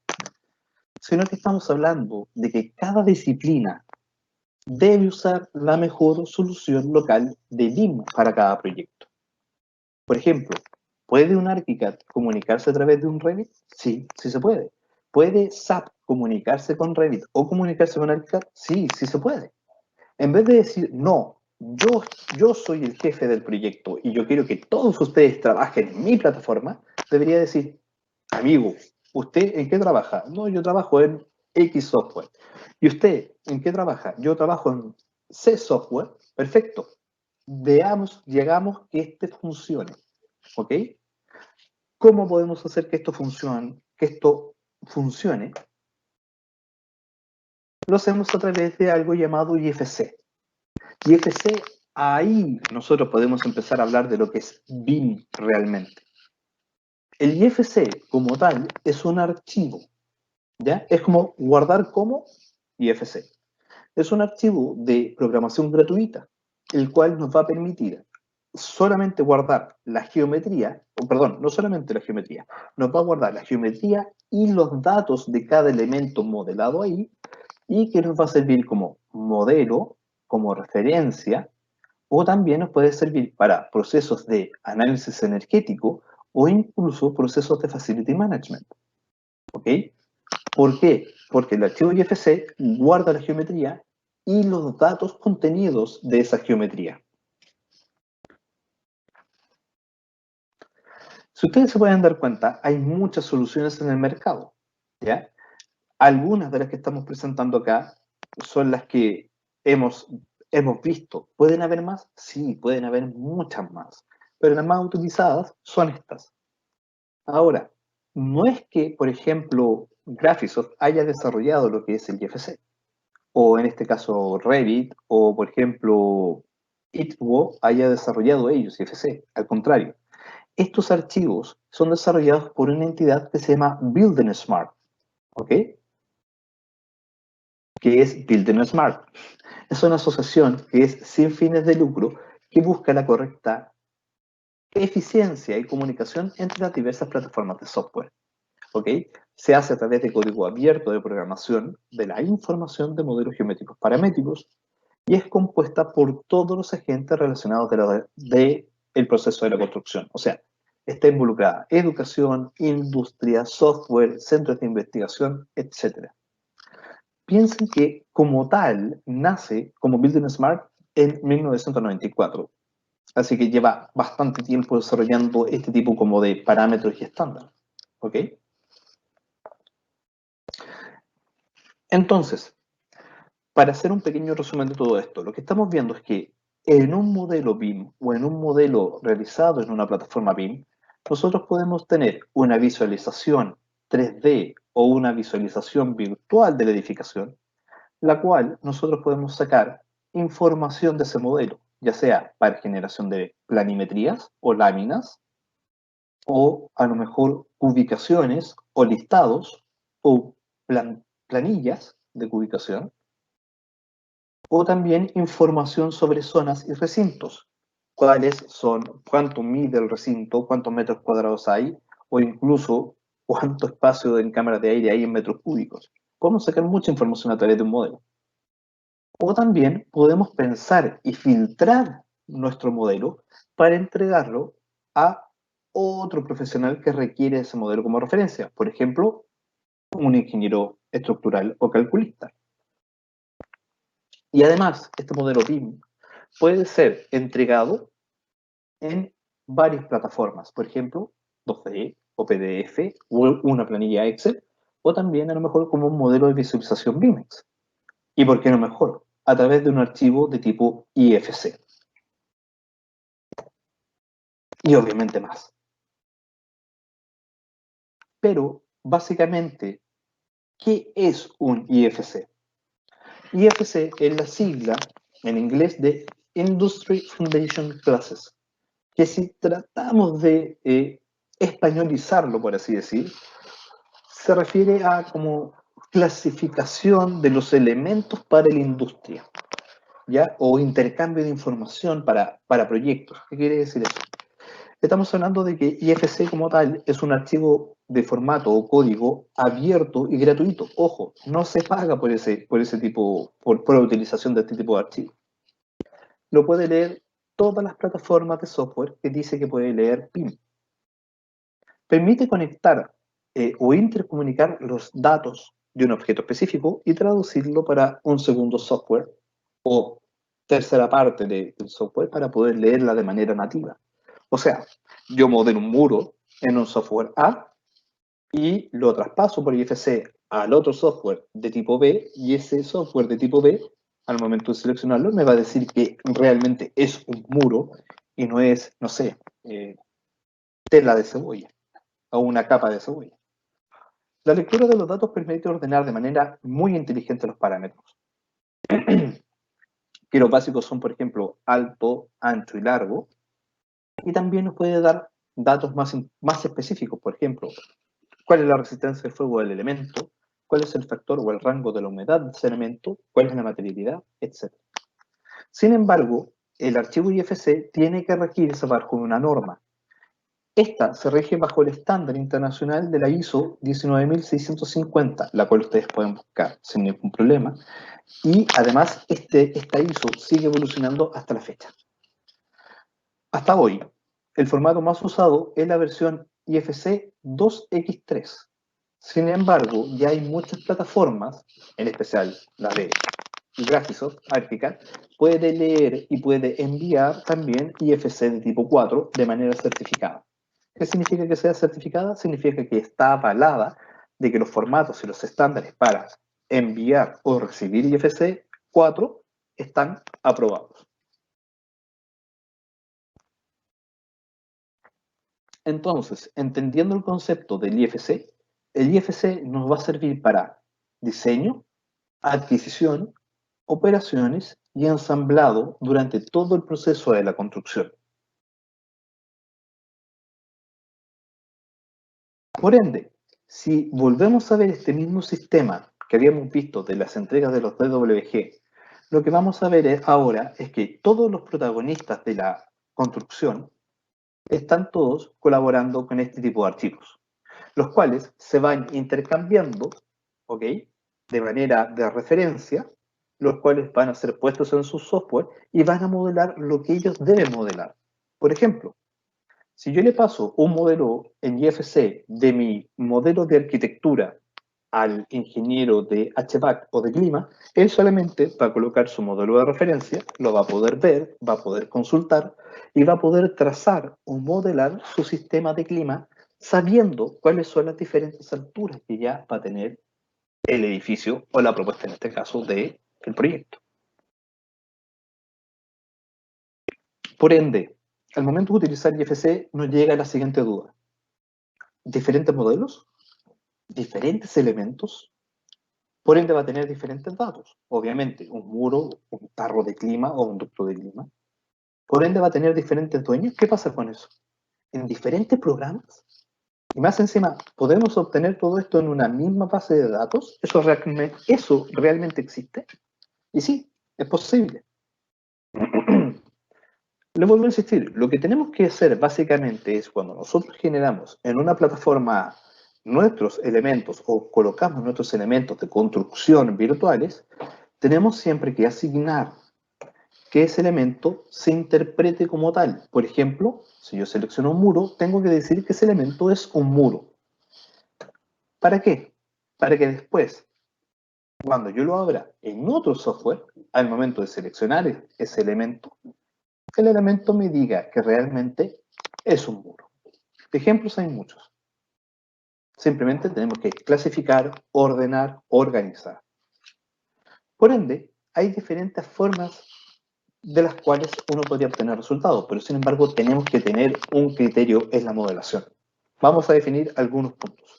sino que estamos hablando de que cada disciplina debe usar la mejor solución local de BIM para cada proyecto. Por ejemplo, ¿puede un ArchiCAD comunicarse a través de un Revit? Sí, sí se puede. ¿Puede SAP comunicarse con Revit o comunicarse con ArchiCAD? Sí, sí se puede. En vez de decir, no, yo soy el jefe del proyecto y yo quiero que todos ustedes trabajen en mi plataforma, debería decir, amigo, ¿usted en qué trabaja? No, yo trabajo en X software. ¿Y usted en qué trabaja? Yo trabajo en C software. Perfecto. Veamos, llegamos que este funcione. ¿Ok? ¿Cómo podemos hacer que esto funcione? Lo hacemos a través de algo llamado IFC. IFC, ahí nosotros podemos empezar a hablar de lo que es BIM realmente. El IFC como tal es un archivo, ¿ya? Es como guardar como IFC. Es un archivo de programación gratuita, el cual nos va a permitir solamente guardar la geometría, o perdón, no solamente la geometría, nos va a guardar la geometría y los datos de cada elemento modelado ahí, y que nos va a servir como modelo, como referencia, o también nos puede servir para procesos de análisis energético o incluso procesos de facility management. ¿Ok? ¿Por qué? Porque el archivo IFC guarda la geometría y los datos contenidos de esa geometría. Si ustedes se pueden dar cuenta, hay muchas soluciones en el mercado, ¿ya? Algunas de las que estamos presentando acá son las que hemos hemos visto. ¿Pueden haber más? Sí, pueden haber muchas más. Pero las más utilizadas son estas. Ahora, no es que, por ejemplo, Graphisoft haya desarrollado lo que es el IFC, o en este caso Revit, o por ejemplo, Itwo haya desarrollado ellos IFC. Al contrario, estos archivos son desarrollados por una entidad que se llama Building Smart, ¿ok? Que es Building Smart. Es una asociación que es sin fines de lucro que busca la correcta eficiencia y comunicación entre las diversas plataformas de software. ¿Ok? Se hace a través de código abierto de programación de la información de modelos geométricos paramétricos y es compuesta por todos los agentes relacionados del proceso de la construcción. O sea, está involucrada educación, industria, software, centros de investigación, etc. Piensen que como tal nace como Building Smart en 1994. Así que lleva bastante tiempo desarrollando este tipo como de parámetros y estándares. ¿Ok? Entonces, para hacer un pequeño resumen de todo esto, lo que estamos viendo es que en un modelo BIM o en un modelo realizado en una plataforma BIM, nosotros podemos tener una visualización 3D o una visualización virtual de la edificación, la cual nosotros podemos sacar información de ese modelo, ya sea para generación de planimetrías o láminas, o a lo mejor ubicaciones o listados o planillas de ubicación, o también información sobre zonas y recintos, cuáles son, cuánto mide el recinto, cuántos metros cuadrados hay, o incluso cuánto espacio en cámaras de aire hay en metros cúbicos. Podemos sacar mucha información a través de un modelo. O también podemos pensar y filtrar nuestro modelo para entregarlo a otro profesional que requiere ese modelo como referencia. Por ejemplo, un ingeniero estructural o calculista. Y además, este modelo BIM puede ser entregado en varias plataformas. Por ejemplo, 2D o PDF o una planilla Excel, o también a lo mejor como un modelo de visualización BIMX. ¿Y por qué no mejor? A través de un archivo de tipo IFC. Y obviamente más. Pero, básicamente, ¿qué es un IFC? IFC es la sigla en inglés de Industry Foundation Classes, que si tratamos de españolizarlo, por así decir, se refiere a como clasificación de los elementos para la industria, ¿ya? O intercambio de información para proyectos. ¿Qué quiere decir eso? Estamos hablando de que IFC como tal es un archivo de formato o código abierto y gratuito. Ojo, no se paga por ese tipo, por la utilización de este tipo de archivos. Lo puede leer todas las plataformas de software que dice que puede leer BIM. Permite conectar o intercomunicar los datos de un objeto específico y traducirlo para un segundo software o tercera parte del software para poder leerla de manera nativa. O sea, yo modelo un muro en un software A y lo traspaso por IFC al otro software de tipo B y ese software de tipo B, al momento de seleccionarlo, me va a decir que realmente es un muro y no es, no sé, tela de cebolla o una capa de cebolla. La lectura de los datos permite ordenar de manera muy inteligente los parámetros. Que los básicos son, por ejemplo, alto, ancho y largo. Y también nos puede dar datos más específicos, por ejemplo, cuál es la resistencia del fuego del elemento, cuál es el factor o el rango de la humedad de ese elemento, cuál es la materialidad, etc. Sin embargo, el archivo IFC tiene que regirse bajo una norma. Esta se rige bajo el estándar internacional de la ISO 19650, la cual ustedes pueden buscar sin ningún problema. Y además, esta ISO sigue evolucionando hasta la fecha. Hasta hoy, el formato más usado es la versión IFC 2X3. Sin embargo, ya hay muchas plataformas, en especial la de Graphisoft, ArchiCAD, puede leer y puede enviar también IFC de tipo 4 de manera certificada. ¿Qué significa que sea certificada? Significa que está avalada de que los formatos y los estándares para enviar o recibir IFC 4 están aprobados. Entonces, entendiendo el concepto del IFC, el IFC nos va a servir para diseño, adquisición, operaciones y ensamblado durante todo el proceso de la construcción. Por ende, si volvemos a ver este mismo sistema que habíamos visto de las entregas de los DWG, lo que vamos a ver ahora es que todos los protagonistas de la construcción están todos colaborando con este tipo de archivos, los cuales se van intercambiando, ¿ok?, de manera de referencia, los cuales van a ser puestos en su software y van a modelar lo que ellos deben modelar. Por ejemplo, si yo le paso un modelo en IFC de mi modelo de arquitectura al ingeniero de HVAC o de clima, él solamente va a colocar su modelo de referencia, lo va a poder ver, va a poder consultar y va a poder trazar o modelar su sistema de clima sabiendo cuáles son las diferentes alturas que ya va a tener el edificio o la propuesta en este caso del proyecto. Por ende, al momento de utilizar IFC nos llega la siguiente duda. ¿Diferentes modelos? ¿Diferentes elementos? Por ende va a tener diferentes datos. Obviamente, un muro, un tarro de clima o un ducto de clima. Por ende va a tener diferentes dueños. ¿Qué pasa con eso? En diferentes programas. Y más encima, ¿podemos obtener todo esto en una misma base de datos? ¿Eso realmente existe? Y sí, es posible. Le vuelvo a insistir, lo que tenemos que hacer básicamente es cuando nosotros generamos en una plataforma nuestros elementos o colocamos nuestros elementos de construcción virtuales, tenemos siempre que asignar que ese elemento se interprete como tal. Por ejemplo, si yo selecciono un muro, tengo que decir que ese elemento es un muro. ¿Para qué? Para que después, cuando yo lo abra en otro software, al momento de seleccionar ese elemento, el elemento me diga que realmente es un muro. Ejemplos hay muchos. Simplemente tenemos que clasificar, ordenar, organizar. Por ende, hay diferentes formas de las cuales uno podría obtener resultados, pero sin embargo tenemos que tener un criterio en la modelación. Vamos a definir algunos puntos.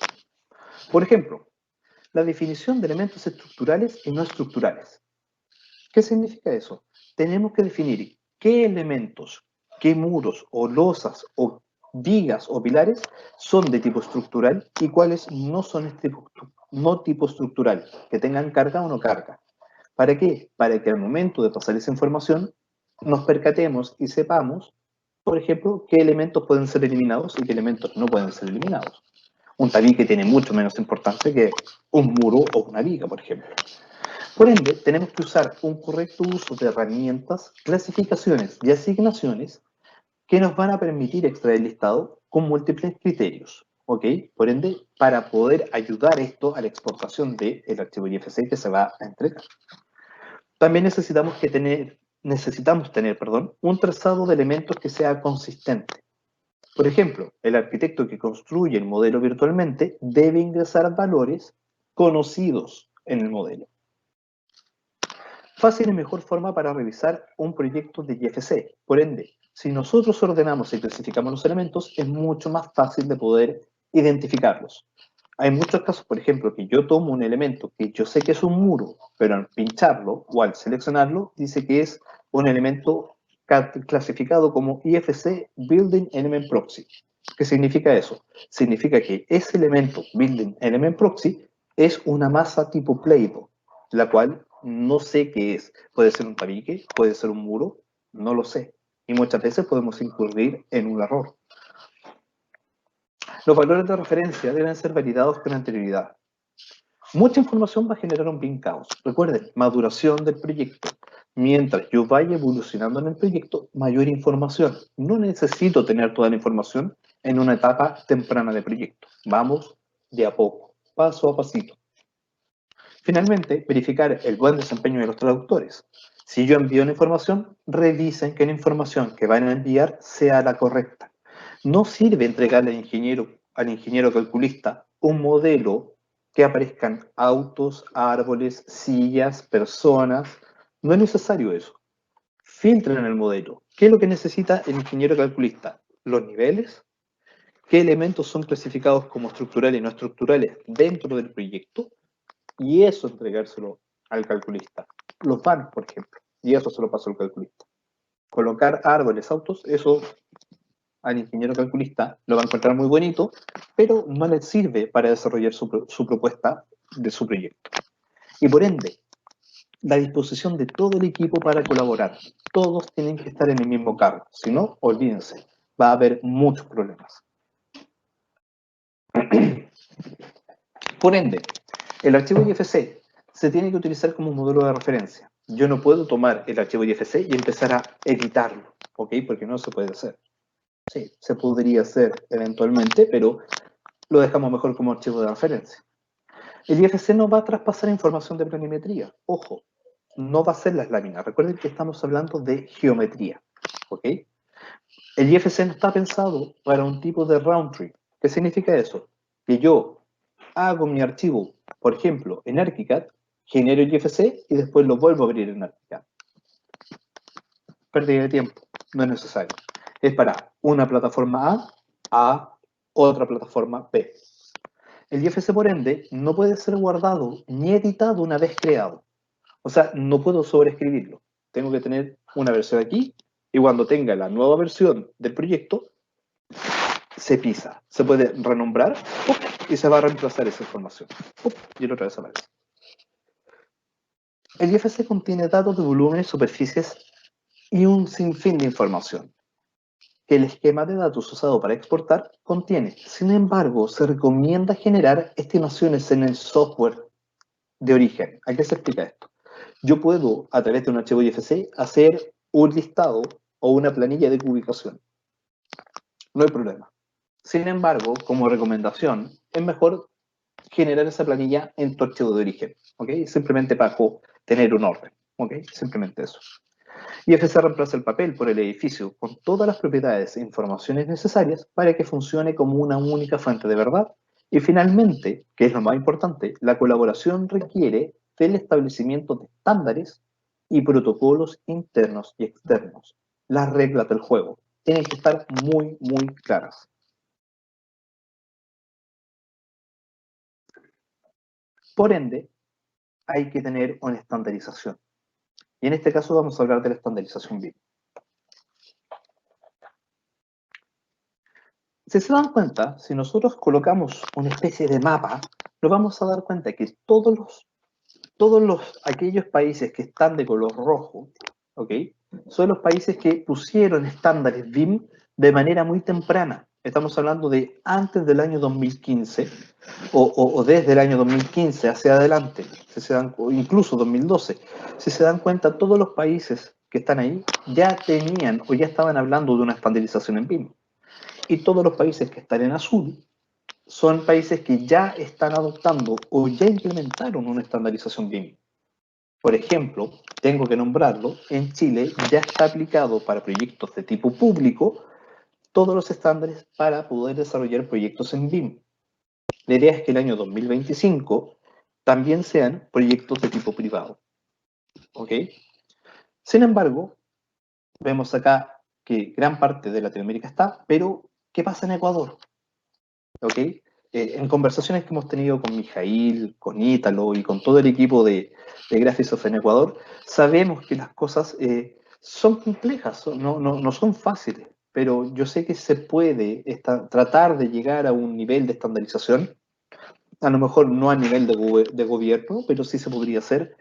Por ejemplo, la definición de elementos estructurales y no estructurales. ¿Qué significa eso? Tenemos que definir qué elementos, qué muros o losas o vigas o pilares son de tipo estructural y cuáles no son no tipo estructural, que tengan carga o no carga. ¿Para qué? Para que al momento de pasar esa información nos percatemos y sepamos, por ejemplo, qué elementos pueden ser eliminados y qué elementos no pueden ser eliminados. Un tabique tiene mucho menos importancia que un muro o una viga, por ejemplo. Por ende, tenemos que usar un correcto uso de herramientas, clasificaciones y asignaciones que nos van a permitir extraer el listado con múltiples criterios, ¿ok? Por ende, para poder ayudar esto a la exportación del archivo IFC que se va a entregar. También necesitamos tener, un trazado de elementos que sea consistente. Por ejemplo, el arquitecto que construye el modelo virtualmente debe ingresar valores conocidos en el modelo. Fácil y mejor forma para revisar un proyecto de IFC. Por ende, si nosotros ordenamos y clasificamos los elementos, es mucho más fácil de poder identificarlos. Hay muchos casos, por ejemplo, que yo tomo un elemento que yo sé que es un muro, pero al pincharlo o al seleccionarlo, dice que es un elemento clasificado como IFC Building Element Proxy. ¿Qué significa eso? Significa que ese elemento Building Element Proxy es una masa tipo Play-Doh, la cual no sé qué es. Puede ser un tabique, puede ser un muro, no lo sé. Y muchas veces podemos incurrir en un error. Los valores de referencia deben ser validados con anterioridad. Mucha información va a generar un bien caos. Recuerden, maduración del proyecto. Mientras yo vaya evolucionando en el proyecto, mayor información. No necesito tener toda la información en una etapa temprana de proyecto. Vamos de a poco, paso a pasito. Finalmente, verificar el buen desempeño de los traductores. Si yo envío una información, revisen que la información que van a enviar sea la correcta. No sirve entregarle al ingeniero calculista un modelo que aparezcan autos, árboles, sillas, personas, No es necesario eso. Filtren el modelo. ¿Qué es lo que necesita el ingeniero calculista? Los niveles, qué elementos son clasificados como estructurales y no estructurales dentro del proyecto, y eso entregárselo al calculista. Los vanos, por ejemplo, y eso se lo paso al calculista. Colocar árboles, autos, eso al ingeniero calculista lo va a encontrar muy bonito, pero no le sirve para desarrollar su propuesta de su proyecto. Y por ende, la disposición de todo el equipo para colaborar. Todos tienen que estar en el mismo carro. Si no, olvídense, va a haber muchos problemas. Por ende, el archivo IFC se tiene que utilizar como modelo de referencia. Yo no puedo tomar el archivo IFC y empezar a editarlo, ¿ok? Porque no se puede hacer. Sí, se podría hacer eventualmente, pero lo dejamos mejor como archivo de referencia. El IFC no va a traspasar información de planimetría. Ojo, no va a ser las láminas. Recuerden que estamos hablando de geometría, ¿ok? El IFC no está pensado para un tipo de round trip. ¿Qué significa eso? Que yo hago mi archivo, por ejemplo, en ArchiCAD, genero el IFC y después lo vuelvo a abrir en ArchiCAD. Pérdida de tiempo, no es necesario. Es para una plataforma a otra plataforma B. El IFC, por ende, no puede ser guardado ni editado una vez creado. O sea, no puedo sobreescribirlo. Tengo que tener una versión aquí y cuando tenga la nueva versión del proyecto, se pisa. Se puede renombrar y se va a reemplazar esa información. Y la otra vez aparece. El IFC contiene datos de volúmenes, superficies y un sinfín de información que el esquema de datos usado para exportar contiene. Sin embargo, se recomienda generar estimaciones en el software de origen. ¿A qué se explica esto? Yo puedo, a través de un archivo IFC, hacer un listado o una planilla de ubicación. No hay problema. Sin embargo, como recomendación, es mejor generar esa planilla en tu archivo de origen, ¿ok? Simplemente para tener un orden, ¿ok? Simplemente eso. IFC reemplaza el papel por el edificio con todas las propiedades e informaciones necesarias para que funcione como una única fuente de verdad. Y finalmente, que es lo más importante, la colaboración requiere del establecimiento de estándares y protocolos internos y externos. Las reglas del juego tienen que estar muy, muy claras. Por ende, hay que tener una estandarización. Y en este caso vamos a hablar de la estandarización BIM. Si se dan cuenta, si nosotros colocamos una especie de mapa, nos vamos a dar cuenta que aquellos países que están de color rojo, ¿ok? Son los países que pusieron estándares BIM de manera muy temprana. Estamos hablando de antes del año 2015 o desde el año 2015 hacia adelante, o incluso 2012. Si se dan cuenta, todos los países que están ahí ya tenían o ya estaban hablando de una estandarización en BIM. Y todos los países que están en azul son países que ya están adoptando o ya implementaron una estandarización BIM. Por ejemplo, tengo que nombrarlo, en Chile ya está aplicado para proyectos de tipo público todos los estándares para poder desarrollar proyectos en BIM. La idea es que el año 2025 también sean proyectos de tipo privado. ¿Ok? Sin embargo, vemos acá que gran parte de Latinoamérica está, pero ¿qué pasa en Ecuador? ¿Ok? En conversaciones que hemos tenido con Mijail, con Ítalo y con todo el equipo de Graphisoft en Ecuador, sabemos que las cosas son complejas, no son fáciles, pero yo sé que se puede tratar de llegar a un nivel de estandarización, a lo mejor no a nivel de gobierno, pero sí se podría hacer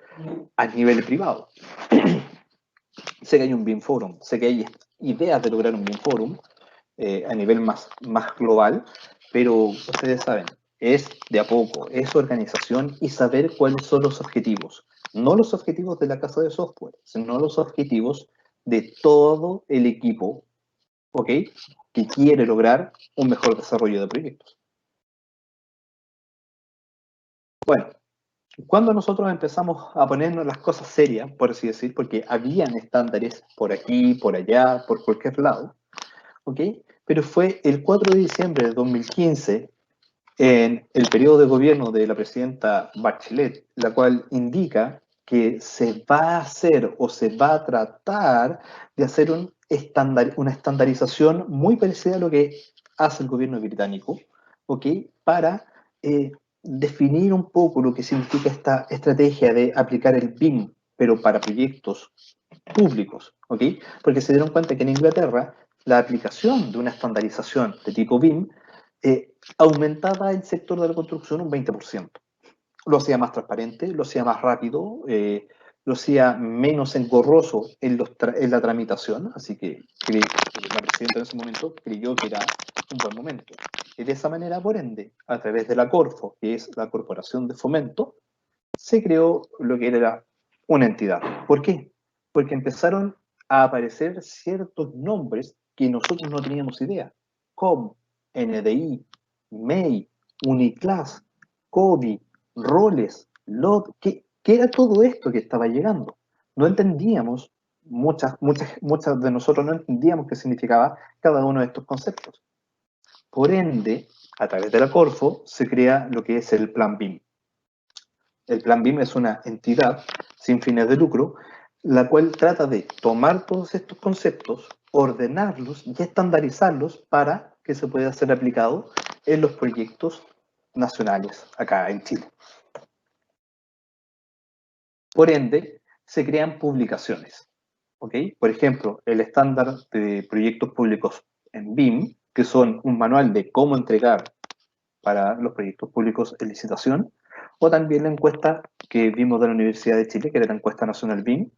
a nivel privado. Sé que hay un BIM Forum, sé que hay ideas de lograr un BIM Forum a nivel más global, pero ustedes saben, es de a poco, es organización y saber cuáles son los objetivos. No los objetivos de la casa de software, sino los objetivos de todo el equipo, ¿ok? Que quiere lograr un mejor desarrollo de proyectos. Bueno, cuando nosotros empezamos a ponernos las cosas serias, por así decir, porque habían estándares por aquí, por allá, por cualquier lado, ¿ok? Pero fue el 4 de diciembre de 2015, en el periodo de gobierno de la presidenta Bachelet, la cual indica que se va a hacer o se va a tratar de hacer una estandarización muy parecida a lo que hace el gobierno británico, ¿ok? Para definir un poco lo que significa esta estrategia de aplicar el BIM, pero para proyectos públicos, ¿ok? Porque se dieron cuenta que en Inglaterra la aplicación de una estandarización de tipo BIM aumentaba el sector de la construcción un 20%. Lo hacía más transparente, lo hacía más rápido, lo hacía menos engorroso en la tramitación, así que la presidenta en ese momento creyó que era un buen momento. Y de esa manera, por ende, a través de la Corfo, que es la Corporación de Fomento, se creó lo que era una entidad. ¿Por qué? Porque empezaron a aparecer ciertos nombres que nosotros no teníamos idea. COM, NDI, MEI, Uniclass, COBI, roles, LOT, ¿qué era todo esto que estaba llegando? No entendíamos, muchas de nosotros no entendíamos qué significaba cada uno de estos conceptos. Por ende, a través de la Corfo se crea lo que es el Plan BIM. El Plan BIM es una entidad sin fines de lucro, la cual trata de tomar todos estos conceptos, ordenarlos y estandarizarlos para que se pueda ser aplicado en los proyectos nacionales acá en Chile. Por ende, se crean publicaciones. ¿Ok? Por ejemplo, el estándar de proyectos públicos en BIM, que son un manual de cómo entregar para los proyectos públicos en licitación, o también la encuesta que vimos de la Universidad de Chile, que era la encuesta nacional BIM,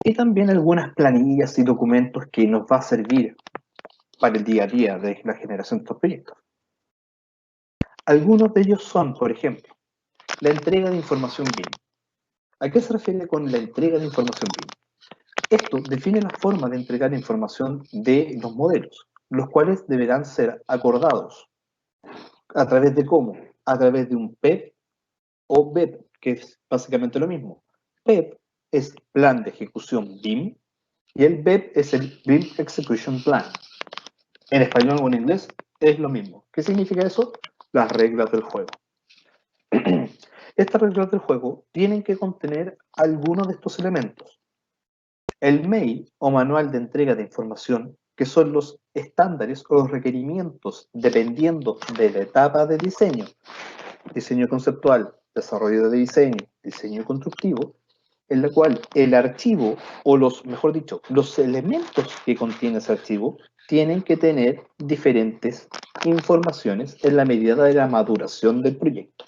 y también algunas planillas y documentos que nos va a servir para el día a día de la generación de estos proyectos. Algunos de ellos son, por ejemplo, la entrega de información BIM. ¿A qué se refiere con la entrega de información BIM? Esto define la forma de entregar información de los modelos, los cuales deberán ser acordados. ¿A través de cómo? A través de un PEP o BEP, que es básicamente lo mismo. PEP es Plan de Ejecución BIM y el BEP es el BIM Execution Plan. En español o en inglés es lo mismo. ¿Qué significa eso? Las reglas del juego. Estas reglas del juego tienen que contener algunos de estos elementos. El MEI o Manual de Entrega de Información, que son los estándares o los requerimientos dependiendo de la etapa de diseño, diseño conceptual, desarrollo de diseño, diseño constructivo, en la cual el archivo, o mejor dicho, los elementos que contiene ese archivo, tienen que tener diferentes informaciones en la medida de la maduración del proyecto.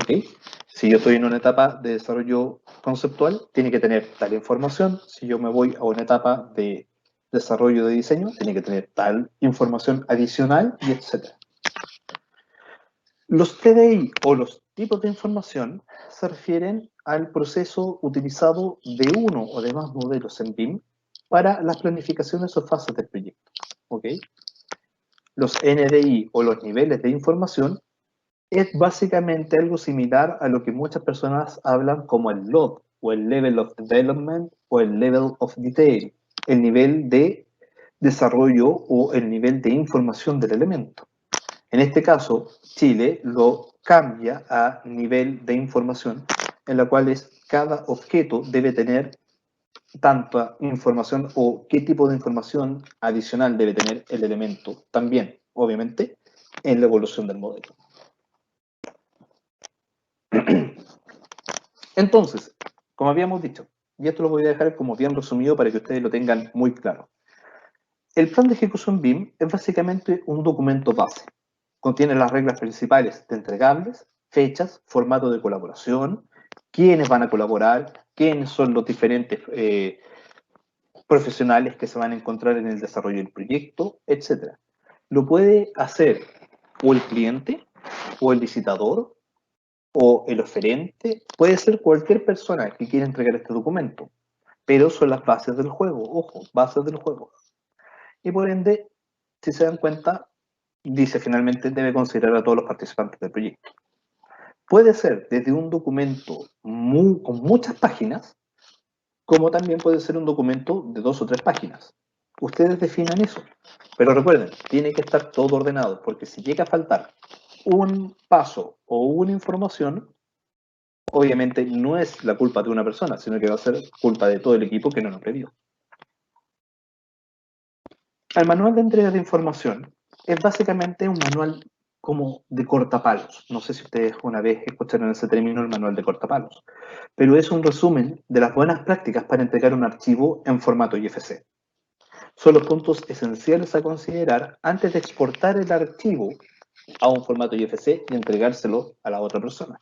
¿Ok? Si yo estoy en una etapa de desarrollo conceptual, tiene que tener tal información. Si yo me voy a una etapa de desarrollo de diseño, tiene que tener tal información adicional, y etc. Los TDI o los tipos de información se refieren al proceso utilizado de uno o de más modelos en BIM para las planificaciones o fases del proyecto. ¿Ok? Los NDI o los niveles de información es básicamente algo similar a lo que muchas personas hablan como el LOD o el Level of Development o el Level of Detail, el nivel de desarrollo o el nivel de información del elemento. En este caso, Chile lo cambia a nivel de información, en la cual cada objeto debe tener tanta información o qué tipo de información adicional debe tener el elemento también, obviamente, en la evolución del modelo. Entonces, como habíamos dicho, y esto lo voy a dejar como bien resumido para que ustedes lo tengan muy claro. El plan de ejecución BIM es básicamente un documento base. Contiene las reglas principales de entregables, fechas, formato de colaboración, quiénes van a colaborar, quiénes son los diferentes profesionales que se van a encontrar en el desarrollo del proyecto, etc. Lo puede hacer o el cliente, o el licitador, o el oferente, puede ser cualquier persona que quiera entregar este documento, pero son las bases del juego, ojo, bases del juego. Y por ende, si se dan cuenta, dice finalmente debe considerar a todos los participantes del proyecto. Puede ser desde un documento con muchas páginas, como también puede ser un documento de 2 o 3 páginas. Ustedes definan eso. Pero recuerden, tiene que estar todo ordenado, porque si llega a faltar un paso o una información, obviamente no es la culpa de una persona, sino que va a ser culpa de todo el equipo que no lo previó. El manual de entrega de información es básicamente un manual como de cortapalos. No sé si ustedes una vez escucharon ese término, el manual de cortapalos, pero es un resumen de las buenas prácticas para entregar un archivo en formato IFC. Son los puntos esenciales a considerar antes de exportar el archivo a un formato IFC y entregárselo a la otra persona.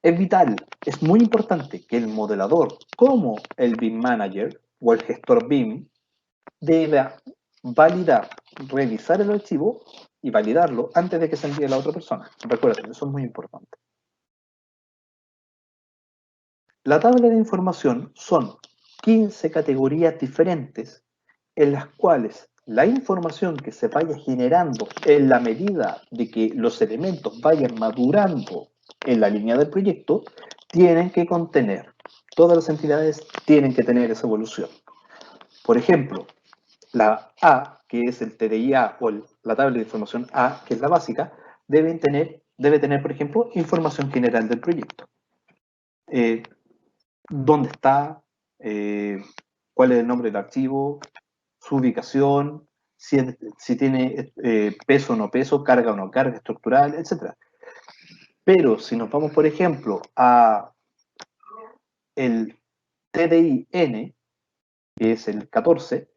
Es vital, es muy importante que el modelador, como el BIM Manager o el gestor BIM, deba validar, revisar el archivo y validarlo antes de que se envíe a la otra persona. Recuerden, eso es muy importante. La tabla de información son 15 categorías diferentes en las cuales la información que se vaya generando en la medida de que los elementos vayan madurando en la línea del proyecto, tienen que contener, todas las entidades tienen que tener esa evolución. Por ejemplo, la A, que es el TDI-A o la tabla de información A, que es la básica, debe tener, por ejemplo, información general del proyecto. Dónde está, cuál es el nombre del archivo, su ubicación, si tiene peso o no peso, carga o no carga estructural, etc. Pero si nos vamos, por ejemplo, a el TDI-N, que es el 14,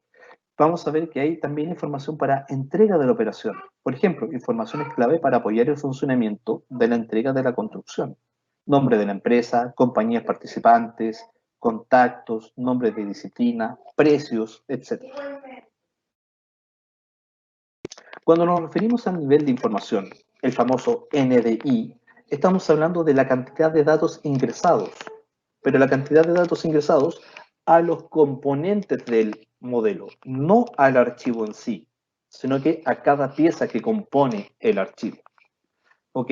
vamos a ver que hay también información para entrega de la operación. Por ejemplo, informaciones clave para apoyar el funcionamiento de la entrega de la construcción. Nombre de la empresa, compañías participantes, contactos, nombres de disciplina, precios, etc. Cuando nos referimos al nivel de información, el famoso NDI, estamos hablando de la cantidad de datos ingresados, pero la cantidad de datos ingresados a los componentes del modelo, no al archivo en sí, sino que a cada pieza que compone el archivo. ¿Ok?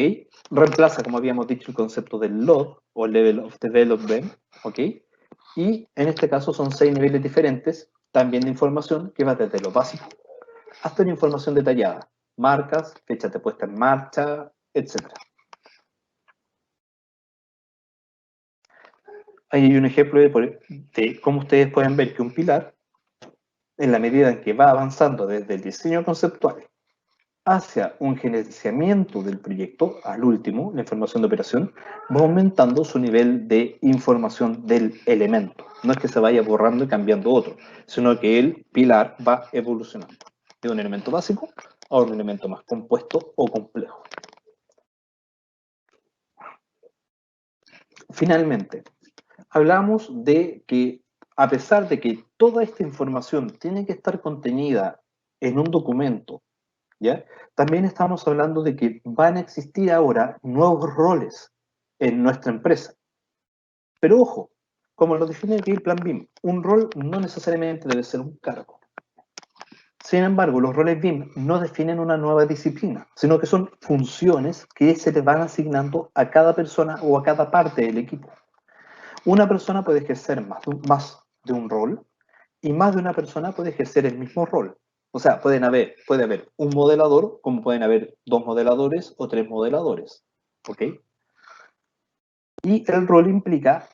Reemplaza, como habíamos dicho, el concepto del LOD, o Level of Development, ¿ok? Y en este caso son 6 niveles diferentes, también de información, que va desde lo básico hasta una información detallada, marcas, fechas de puesta en marcha, etc. Ahí hay un ejemplo de cómo ustedes pueden ver que un pilar, en la medida en que va avanzando desde el diseño conceptual hacia un gerenciamiento del proyecto, al último, la información de operación, va aumentando su nivel de información del elemento. No es que se vaya borrando y cambiando otro, sino que el pilar va evolucionando de un elemento básico a un elemento más compuesto o complejo. Finalmente, hablamos de que a pesar de que toda esta información tiene que estar contenida en un documento, ¿ya? También estamos hablando de que van a existir ahora nuevos roles en nuestra empresa. Pero ojo, como lo define aquí el Plan BIM, un rol no necesariamente debe ser un cargo. Sin embargo, los roles BIM no definen una nueva disciplina, sino que son funciones que se le van asignando a cada persona o a cada parte del equipo. Una persona puede ejercer más de un rol y más de una persona puede ejercer el mismo rol. O sea, puede haber un modelador, como pueden haber 2 modeladores o 3 modeladores. ¿Ok? Y el rol implica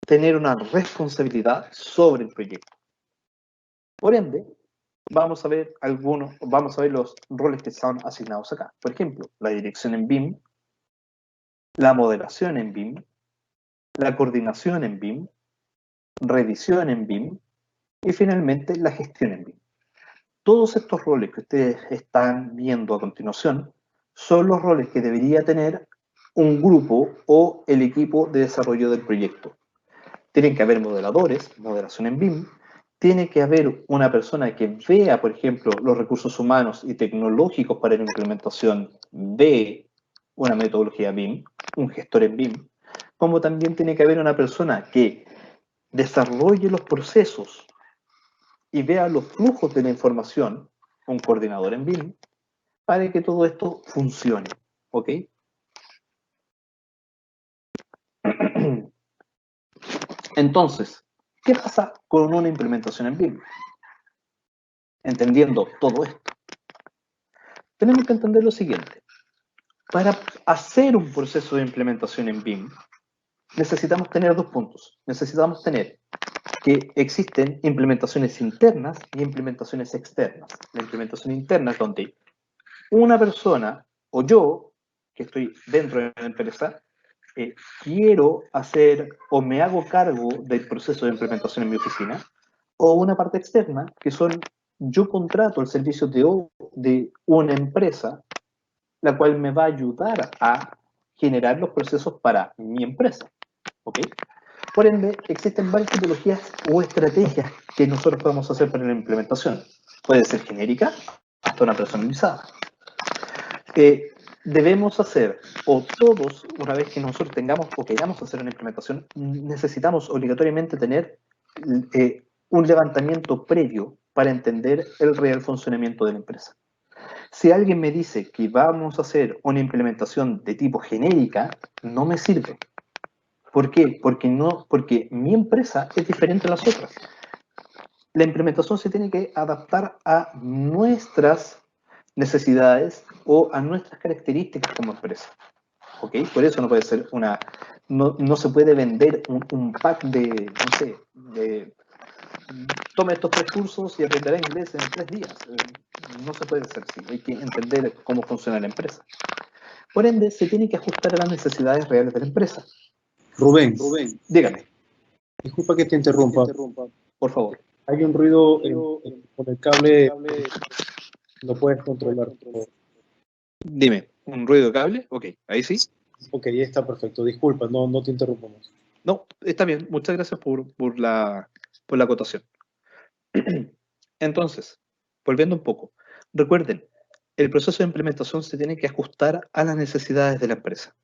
tener una responsabilidad sobre el proyecto. Por ende, vamos a ver los roles que están asignados acá. Por ejemplo, la dirección en BIM, la modelación en BIM, la coordinación en BIM, revisión en BIM y finalmente la gestión en BIM. Todos estos roles que ustedes están viendo a continuación son los roles que debería tener un grupo o el equipo de desarrollo del proyecto. Tienen que haber modeladores, modelación en BIM, tiene que haber una persona que vea, por ejemplo, los recursos humanos y tecnológicos para la implementación de una metodología BIM, un gestor en BIM, como también tiene que haber una persona que desarrolle los procesos y vea los flujos de la información, un coordinador en BIM, para que todo esto funcione. ¿Ok? Entonces, ¿qué pasa con una implementación en BIM? Entendiendo todo esto, tenemos que entender lo siguiente. Para hacer un proceso de implementación en BIM, necesitamos tener dos puntos. Necesitamos tener que existen implementaciones internas y implementaciones externas. La implementación interna es donde una persona o yo, que estoy dentro de la empresa, quiero hacer o me hago cargo del proceso de implementación en mi oficina, o una parte externa, que son yo contrato el servicio de una empresa, la cual me va a ayudar a generar los procesos para mi empresa. ¿Ok? Por ende, existen varias tipologías o estrategias que nosotros podemos hacer para la implementación. Puede ser genérica hasta una personalizada. Debemos hacer, o todos, una vez que nosotros tengamos o queramos hacer una implementación, necesitamos obligatoriamente tener un levantamiento previo para entender el real funcionamiento de la empresa. Si alguien me dice que vamos a hacer una implementación de tipo genérica, no me sirve. ¿Por qué? Porque mi empresa es diferente a las otras. La implementación se tiene que adaptar a nuestras necesidades o a nuestras características como empresa. ¿Ok? Por eso no puede ser una... No se puede vender un pack de, no sé, de... Tome estos 3 cursos y aprenderá inglés en 3 días. No se puede hacer así. Hay que entender cómo funciona la empresa. Por ende, se tiene que ajustar a las necesidades reales de la empresa. Rubén, Dígame. disculpa que te interrumpa. Por favor. Hay un ruido con el cable, lo puedes controlar. Dime, ¿un ruido de cable? Ok, ahí sí. Ok, ya está perfecto. Disculpa, no te interrumpamos. No, está bien. Muchas gracias por la acotación. Entonces, volviendo un poco, recuerden, el proceso de implementación se tiene que ajustar a las necesidades de la empresa.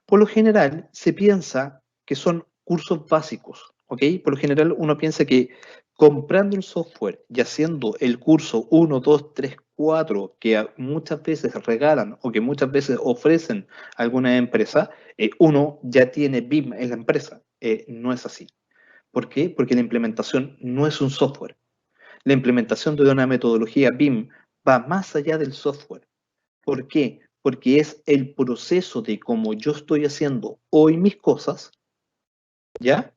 Por lo general, se piensa que son cursos básicos, ¿ok? Por lo general, uno piensa que comprando el software y haciendo el curso 1, 2, 3, 4, que muchas veces regalan o que muchas veces ofrecen alguna empresa, uno ya tiene BIM en la empresa. No es así. ¿Por qué? Porque la implementación no es un software. La implementación de una metodología BIM va más allá del software. ¿Por qué? Porque es el proceso de cómo yo estoy haciendo hoy mis cosas, ¿ya?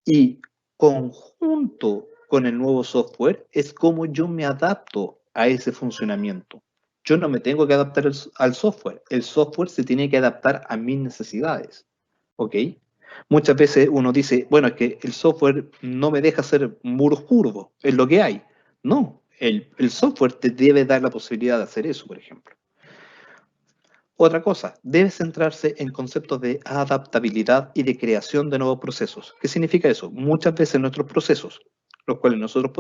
Y conjunto con el nuevo software es cómo yo me adapto a ese funcionamiento. Yo no me tengo que adaptar al software. El software se tiene que adaptar a mis necesidades, ¿ok? Muchas veces uno dice, bueno, es que el software no me deja hacer muros curvos, es lo que hay. No, el software te debe dar la posibilidad de hacer eso, por ejemplo. Otra cosa, debe centrarse en conceptos de adaptabilidad y de creación de nuevos procesos. ¿Qué significa eso? Muchas veces nuestros procesos, los cuales nosotros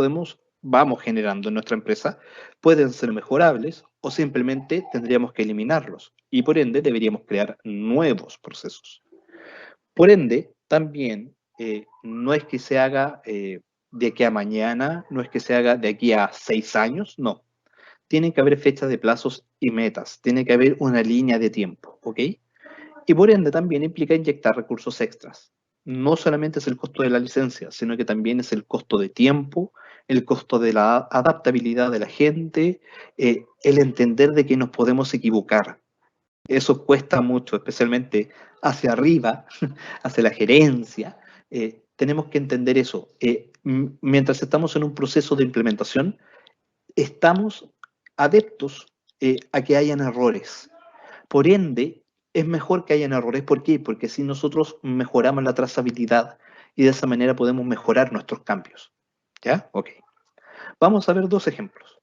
vamos generando en nuestra empresa, pueden ser mejorables o simplemente tendríamos que eliminarlos y por ende deberíamos crear nuevos procesos. Por ende, también no es que se haga de aquí a mañana, no es que se haga de aquí a 6 años, no. Tiene que haber fechas de plazos y metas, tiene que haber una línea de tiempo, ¿ok? Y por ende también implica inyectar recursos extras. No solamente es el costo de la licencia, sino que también es el costo de tiempo, el costo de la adaptabilidad de la gente, el entender de que nos podemos equivocar. Eso cuesta mucho, especialmente hacia arriba, hacia la gerencia. Tenemos que entender eso. Mientras estamos en un proceso de implementación, estamos adeptos a que hayan errores. Por ende, es mejor que hayan errores. ¿Por qué? Porque si nosotros mejoramos la trazabilidad y de esa manera podemos mejorar nuestros cambios. ¿Ya? Ok. Vamos a ver 2 ejemplos.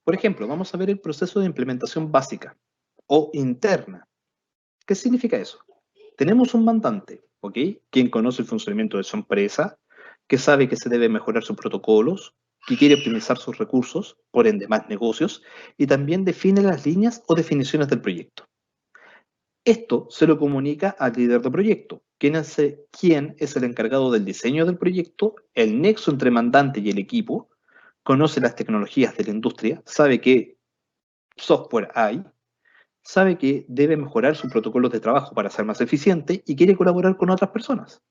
Por ejemplo, vamos a ver el proceso de implementación básica o interna. ¿Qué significa eso? Tenemos un mandante, ¿ok? Quien conoce el funcionamiento de su empresa, que sabe que se debe mejorar sus protocolos, que quiere optimizar sus recursos, por ende más negocios, y también define las líneas o definiciones del proyecto. Esto se lo comunica al líder de proyecto, quien es el encargado del diseño del proyecto, el nexo entre mandante y el equipo, conoce las tecnologías de la industria, sabe qué software hay, sabe que debe mejorar sus protocolos de trabajo para ser más eficiente y quiere colaborar con otras personas.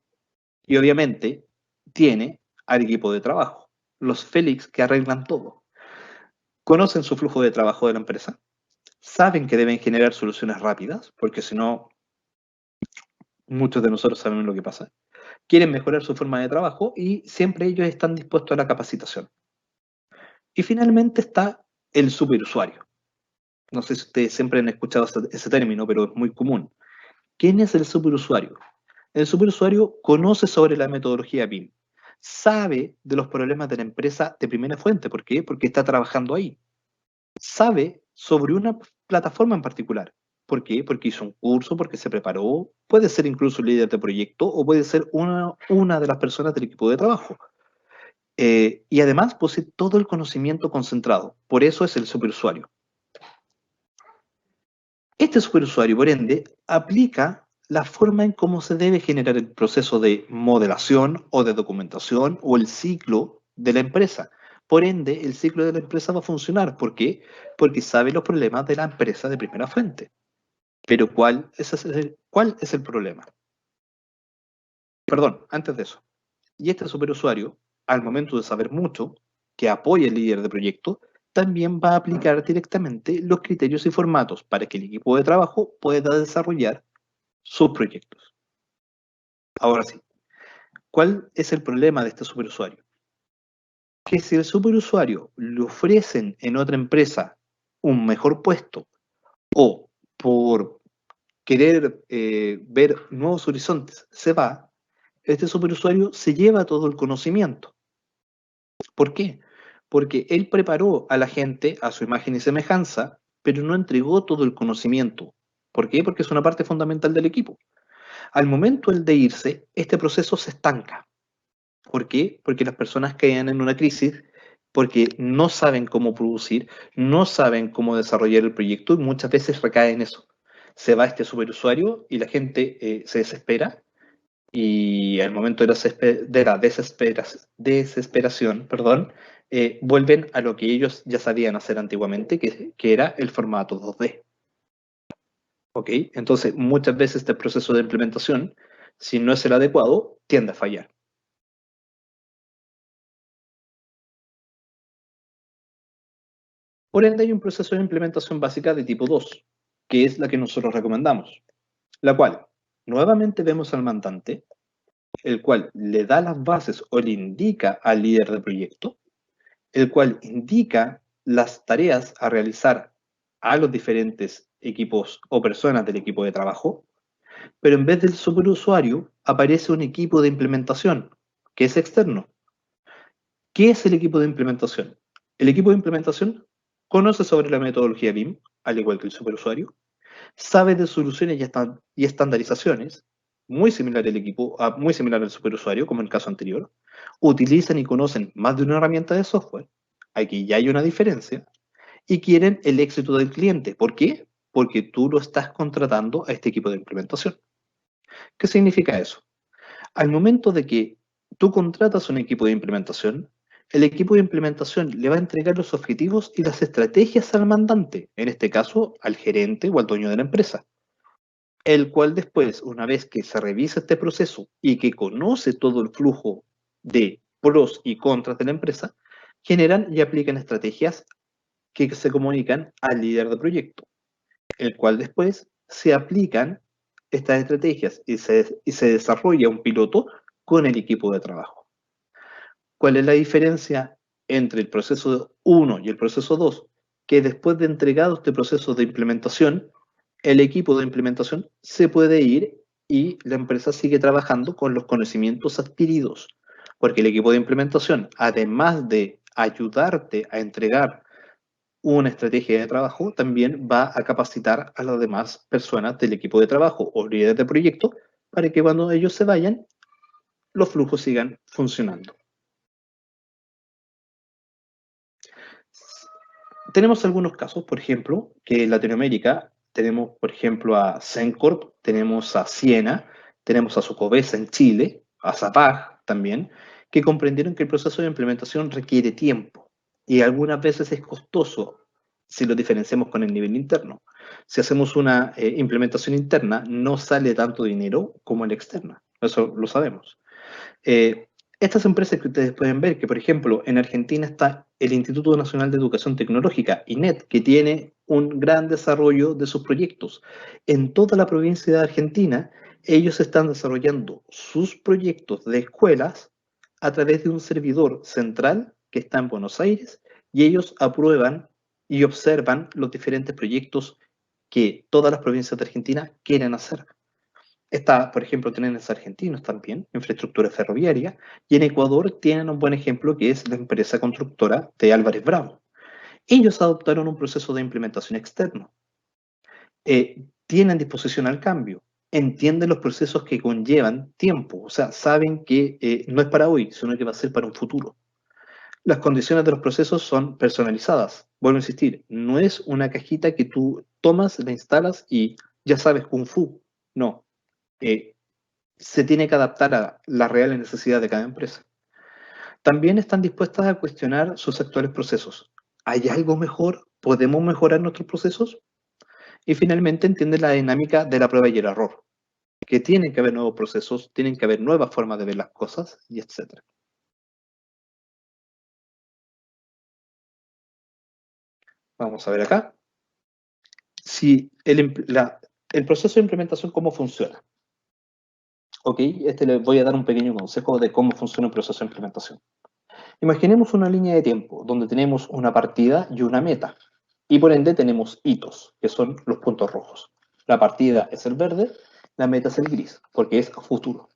Y obviamente tiene al equipo de trabajo, los Félix que arreglan todo. conocen su flujo de trabajo de la empresa, saben que deben generar soluciones rápidas, porque si no, muchos de nosotros sabemos lo que pasa. Quieren mejorar su forma de trabajo y siempre ellos están dispuestos a la capacitación. Y finalmente está el superusuario. No sé si ustedes siempre han escuchado ese término, pero es muy común. ¿Quién es el superusuario? El superusuario conoce sobre la metodología BIM, sabe de los problemas de la empresa de primera fuente. ¿Por qué? Porque está trabajando ahí. Sabe sobre una plataforma en particular. ¿Por qué? Porque hizo un curso, porque se preparó, puede ser incluso líder de proyecto o puede ser una de las personas del equipo de trabajo. Y además posee todo el conocimiento concentrado. Por eso es el superusuario. Este superusuario, por ende, aplica la forma en cómo se debe generar el proceso de modelación o de documentación o el ciclo de la empresa. Por ende, el ciclo de la empresa va a funcionar. ¿Por qué? Porque sabe los problemas de la empresa de primera fuente. Pero ¿cuál es el problema? Perdón, antes de eso. Y este superusuario, al momento de saber mucho, que apoya el líder de proyecto, también va a aplicar directamente los criterios y formatos para que el equipo de trabajo pueda desarrollar sus proyectos. Ahora sí, ¿cuál es el problema de este superusuario? Que si el superusuario le ofrecen en otra empresa un mejor puesto o por querer ver nuevos horizontes se va, este superusuario se lleva todo el conocimiento. ¿Por qué? Porque él preparó a la gente a su imagen y semejanza, pero no entregó todo el conocimiento. ¿Por qué? Porque es una parte fundamental del equipo. Al momento de irse, este proceso se estanca. ¿Por qué? Porque las personas caen en una crisis, porque no saben cómo producir, no saben cómo desarrollar el proyecto y muchas veces recae en eso. Se va este superusuario y la gente se desespera y al momento de la desesperación, perdón, vuelven a lo que ellos ya sabían hacer antiguamente, que era el formato 2D. ¿Ok? Entonces, muchas veces este proceso de implementación, si no es el adecuado, tiende a fallar. Por ende, hay un proceso de implementación básica de tipo 2, que es la que nosotros recomendamos, la cual nuevamente vemos al mandante, el cual le da las bases o le indica al líder de proyecto, el cual indica las tareas a realizar a los diferentes equipos o personas del equipo de trabajo, pero en vez del superusuario aparece un equipo de implementación que es externo. ¿Qué es el equipo de implementación? El equipo de implementación conoce sobre la metodología BIM, al igual que el superusuario, sabe de soluciones y estandarizaciones, muy similar muy similar al superusuario, como en el caso anterior, utilizan y conocen más de una herramienta de software, aquí ya hay una diferencia, y quieren el éxito del cliente. ¿Por qué? Porque tú lo estás contratando a este equipo de implementación. ¿Qué significa eso? Al momento de que tú contratas un equipo de implementación, el equipo de implementación le va a entregar los objetivos y las estrategias al mandante, en este caso al gerente o al dueño de la empresa, el cual después, una vez que se revisa este proceso y que conoce todo el flujo de pros y contras de la empresa, generan y aplican estrategias que se comunican al líder de proyecto, el cual después se aplican estas estrategias y se desarrolla un piloto con el equipo de trabajo. ¿Cuál es la diferencia entre el proceso 1 y el proceso 2? Que después de entregado este proceso de implementación, el equipo de implementación se puede ir y la empresa sigue trabajando con los conocimientos adquiridos, porque el equipo de implementación, además de ayudarte a entregar una estrategia de trabajo, también va a capacitar a las demás personas del equipo de trabajo o líderes de proyecto para que cuando ellos se vayan, los flujos sigan funcionando. Tenemos algunos casos, por ejemplo, que en Latinoamérica tenemos, por ejemplo, a Sencorp, tenemos a Siena, tenemos a Socobesa en Chile, a Zapag también, que comprendieron que el proceso de implementación requiere tiempo y algunas veces es costoso si lo diferenciamos con el nivel interno. Si hacemos una implementación interna, no sale tanto dinero como el externa, eso lo sabemos. Estas empresas que ustedes pueden ver, que por ejemplo en Argentina está el Instituto Nacional de Educación Tecnológica, INET, que tiene un gran desarrollo de sus proyectos. En toda la provincia de Argentina, ellos están desarrollando sus proyectos de escuelas a través de un servidor central que está en Buenos Aires, y ellos aprueban y observan los diferentes proyectos que todas las provincias de Argentina quieren hacer. Está, por ejemplo, trenes argentinos también, infraestructura ferroviaria, y en Ecuador tienen un buen ejemplo que es la empresa constructora de Álvarez Bravo. Ellos adoptaron un proceso de implementación externo, tienen disposición al cambio, entienden los procesos que conllevan tiempo, o sea, saben que no es para hoy, sino que va a ser para un futuro. Las condiciones de los procesos son personalizadas. Vuelvo a insistir, no es una cajita que tú tomas, la instalas y ya sabes Kung Fu. No. Se tiene que adaptar a la real necesidad de cada empresa. También están dispuestas a cuestionar sus actuales procesos. ¿Hay algo mejor? ¿Podemos mejorar nuestros procesos? Y finalmente entienden la dinámica de la prueba y el error, que tienen que haber nuevos procesos, tienen que haber nuevas formas de ver las cosas, y etc. Vamos a ver acá. Si el proceso de implementación, ¿cómo funciona? Ok, les voy a dar un pequeño consejo de cómo funciona el proceso de implementación. Imaginemos una línea de tiempo donde tenemos una partida y una meta, y por ende tenemos hitos, que son los puntos rojos. La partida es el verde, la meta es el gris, porque es futuro.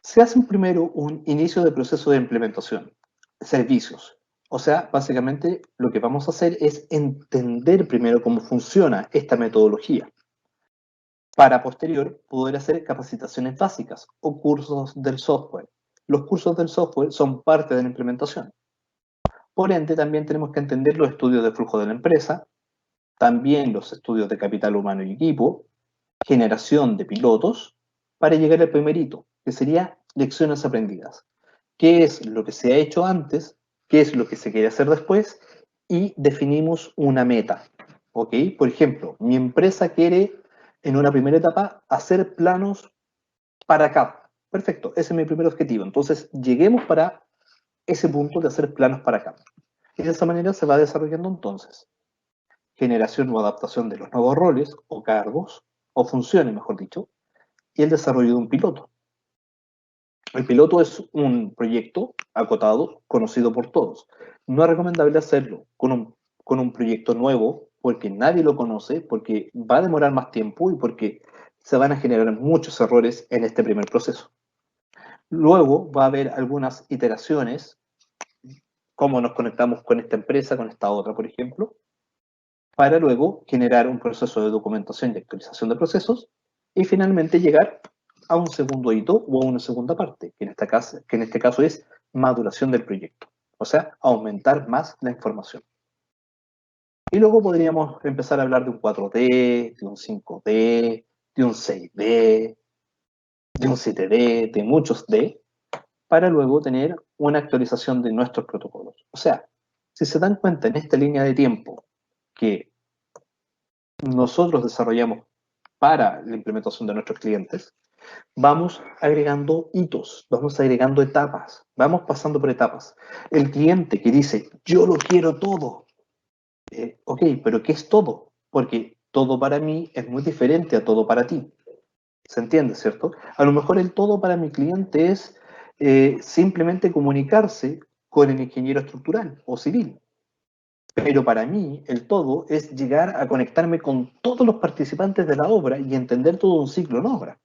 Se hace primero un inicio de proceso de implementación, servicios. O sea, básicamente lo que vamos a hacer es entender primero cómo funciona esta metodología, para posterior poder hacer capacitaciones básicas o cursos del software. Los cursos del software son parte de la implementación. Por ende, también tenemos que entender los estudios de flujo de la empresa, también los estudios de capital humano y equipo, generación de pilotos, para llegar al primer hito, que sería lecciones aprendidas. ¿Qué es lo que se ha hecho antes? ¿Qué es lo que se quiere hacer después? Y definimos una meta. ¿Ok? Por ejemplo, mi empresa quiere, en una primera etapa, hacer planos para CAP. Perfecto, ese es mi primer objetivo. Entonces, lleguemos para ese punto de hacer planos para CAP. Y de esa manera se va desarrollando entonces generación o adaptación de los nuevos roles o cargos, o funciones, mejor dicho, y el desarrollo de un piloto. El piloto es un proyecto acotado, conocido por todos. No es recomendable hacerlo con un proyecto nuevo, porque nadie lo conoce, porque va a demorar más tiempo y porque se van a generar muchos errores en este primer proceso. Luego va a haber algunas iteraciones, cómo nos conectamos con esta empresa, con esta otra, por ejemplo, para luego generar un proceso de documentación y actualización de procesos y finalmente llegar a un segundo hito o a una segunda parte, que en este caso es maduración del proyecto, o sea, aumentar más la información. Y luego podríamos empezar a hablar de un 4D, de un 5D, de un 6D, de un 7D, de muchos D, para luego tener una actualización de nuestros protocolos. O sea, si se dan cuenta en esta línea de tiempo que nosotros desarrollamos para la implementación de nuestros clientes, vamos agregando hitos, vamos agregando etapas, vamos pasando por etapas. El cliente que dice, yo lo quiero todo. Ok, pero ¿qué es todo? Porque todo para mí es muy diferente a todo para ti. ¿Se entiende, cierto? A lo mejor el todo para mi cliente es simplemente comunicarse con el ingeniero estructural o civil. Pero para mí, el todo es llegar a conectarme con todos los participantes de la obra y entender todo un ciclo en obra.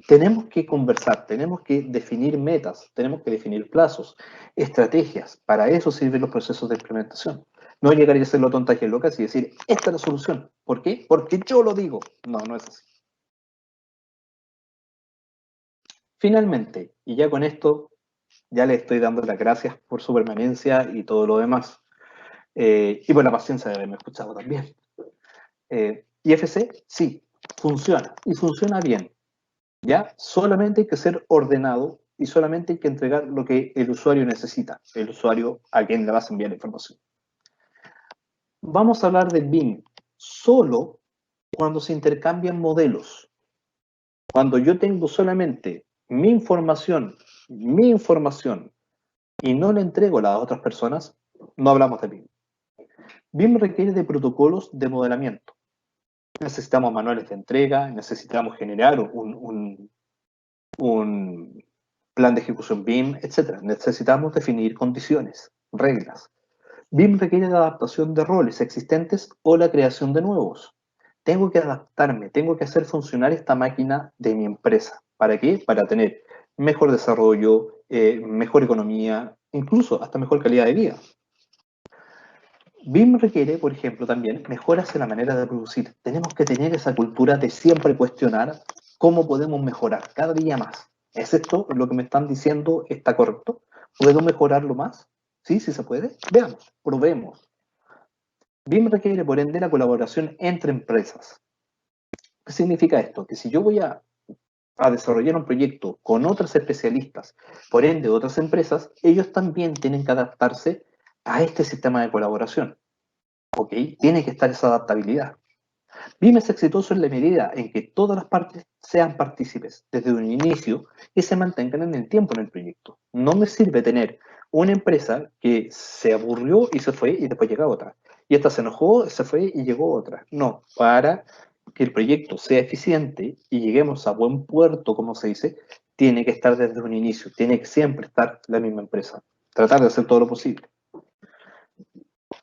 Tenemos que conversar, tenemos que definir metas, tenemos que definir plazos, estrategias. Para eso sirven los procesos de implementación. No llegar y hacerlo tontas y locas y decir, esta es la solución. ¿Por qué? Porque yo lo digo. No, no es así. Finalmente, y ya con esto, ya le estoy dando las gracias por su permanencia y todo lo demás. Y por la paciencia de haberme escuchado también. IFC, sí, funciona y funciona bien. ¿Ya? Solamente hay que ser ordenado y solamente hay que entregar lo que el usuario necesita, el usuario a quien le vas a enviar la información. Vamos a hablar de BIM solo cuando se intercambian modelos. Cuando yo tengo solamente mi información, y no la entrego a las otras personas, no hablamos de BIM. BIM requiere de protocolos de modelamiento. Necesitamos manuales de entrega, necesitamos generar un plan de ejecución BIM, etc. Necesitamos definir condiciones, reglas. BIM requiere la adaptación de roles existentes o la creación de nuevos. Tengo que adaptarme, tengo que hacer funcionar esta máquina de mi empresa. ¿Para qué? Para tener mejor desarrollo, mejor economía, incluso hasta mejor calidad de vida. BIM requiere, por ejemplo, también mejoras en la manera de producir. Tenemos que tener esa cultura de siempre cuestionar cómo podemos mejorar cada día más. ¿Es esto lo que me están diciendo está correcto? ¿Puedo mejorarlo más? Sí, sí se puede. Veamos, probemos. BIM requiere, por ende, la colaboración entre empresas. ¿Qué significa esto? Que si yo voy a desarrollar un proyecto con otros especialistas, por ende otras empresas, ellos también tienen que adaptarse a este sistema de colaboración. ¿Ok? Tiene que estar esa adaptabilidad. BIM es exitoso en la medida en que todas las partes sean partícipes desde un inicio y se mantengan en el tiempo en el proyecto. No me sirve tener una empresa que se aburrió y se fue y después llega otra. Y esta se enojó, se fue y llegó otra. No, para que el proyecto sea eficiente y lleguemos a buen puerto, como se dice, tiene que estar desde un inicio, tiene que siempre estar la misma empresa. Tratar de hacer todo lo posible.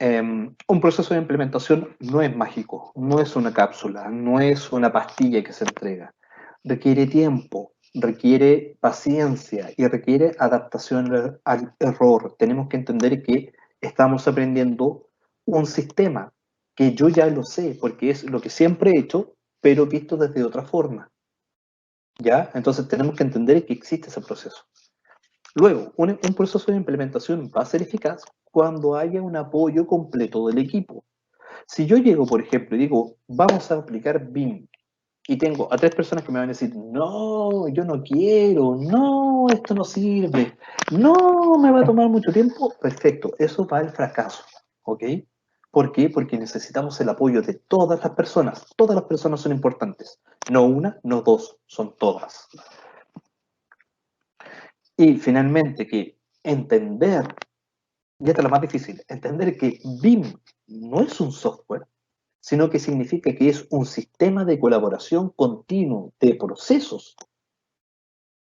Un proceso de implementación no es mágico, no es una cápsula, no es una pastilla que se entrega. Requiere tiempo, requiere paciencia y requiere adaptación al error. Tenemos que entender que estamos aprendiendo un sistema que yo ya lo sé, porque es lo que siempre he hecho, pero visto desde otra forma. ¿Ya? Entonces tenemos que entender que existe ese proceso. Luego, un proceso de implementación va a ser eficaz cuando haya un apoyo completo del equipo. Si yo llego, por ejemplo, y digo, vamos a aplicar BIM, y tengo a 3 personas que me van a decir, no, yo no quiero, no, esto no sirve, no, me va a tomar mucho tiempo, perfecto, eso va al fracaso, ¿ok? ¿Por qué? Porque necesitamos el apoyo de todas las personas son importantes, no una, no dos, son todas. Y finalmente que entender, y esta es lo más difícil, entender que BIM no es un software, sino que significa que es un sistema de colaboración continuo de procesos,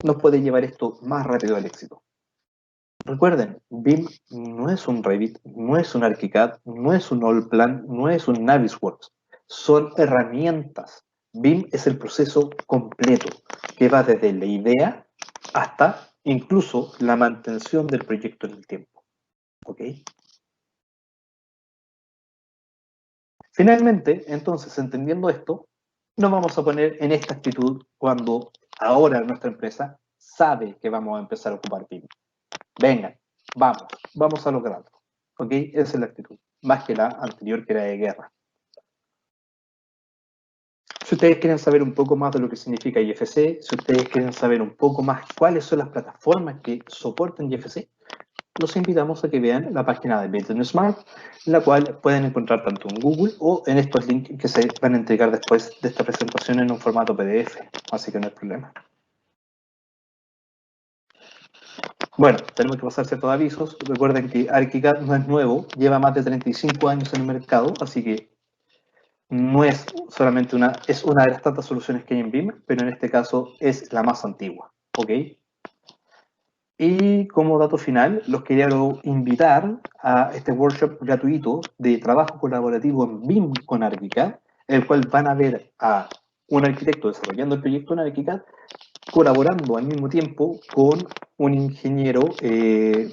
nos puede llevar esto más rápido al éxito. Recuerden, BIM no es un Revit, no es un ArchiCAD, no es un Allplan, no es un Navisworks, son herramientas. BIM es el proceso completo, que va desde la idea hasta incluso la mantención del proyecto en el tiempo. ¿Ok? Finalmente, entonces, entendiendo esto, nos vamos a poner en esta actitud cuando ahora nuestra empresa sabe que vamos a empezar a ocupar BIM. Vengan, vamos a lograrlo. ¿Ok? Esa es la actitud, más que la anterior que era de guerra. Si ustedes quieren saber un poco más de lo que significa IFC, si ustedes quieren saber un poco más cuáles son las plataformas que soportan IFC, los invitamos a que vean la página de Business Smart, la cual pueden encontrar tanto en Google o en estos links que se van a entregar después de esta presentación en un formato PDF, así que no hay problema. Bueno, tenemos que pasar ciertos avisos. Recuerden que ArchiCAD no es nuevo, lleva más de 35 años en el mercado, así que no es solamente es una de las tantas soluciones que hay en BIM, pero en este caso es la más antigua, ¿ok? Y como dato final, los quería invitar a este workshop gratuito de trabajo colaborativo en BIM con ArchiCAD, el cual van a ver a un arquitecto desarrollando el proyecto en ArchiCAD, colaborando al mismo tiempo con un ingeniero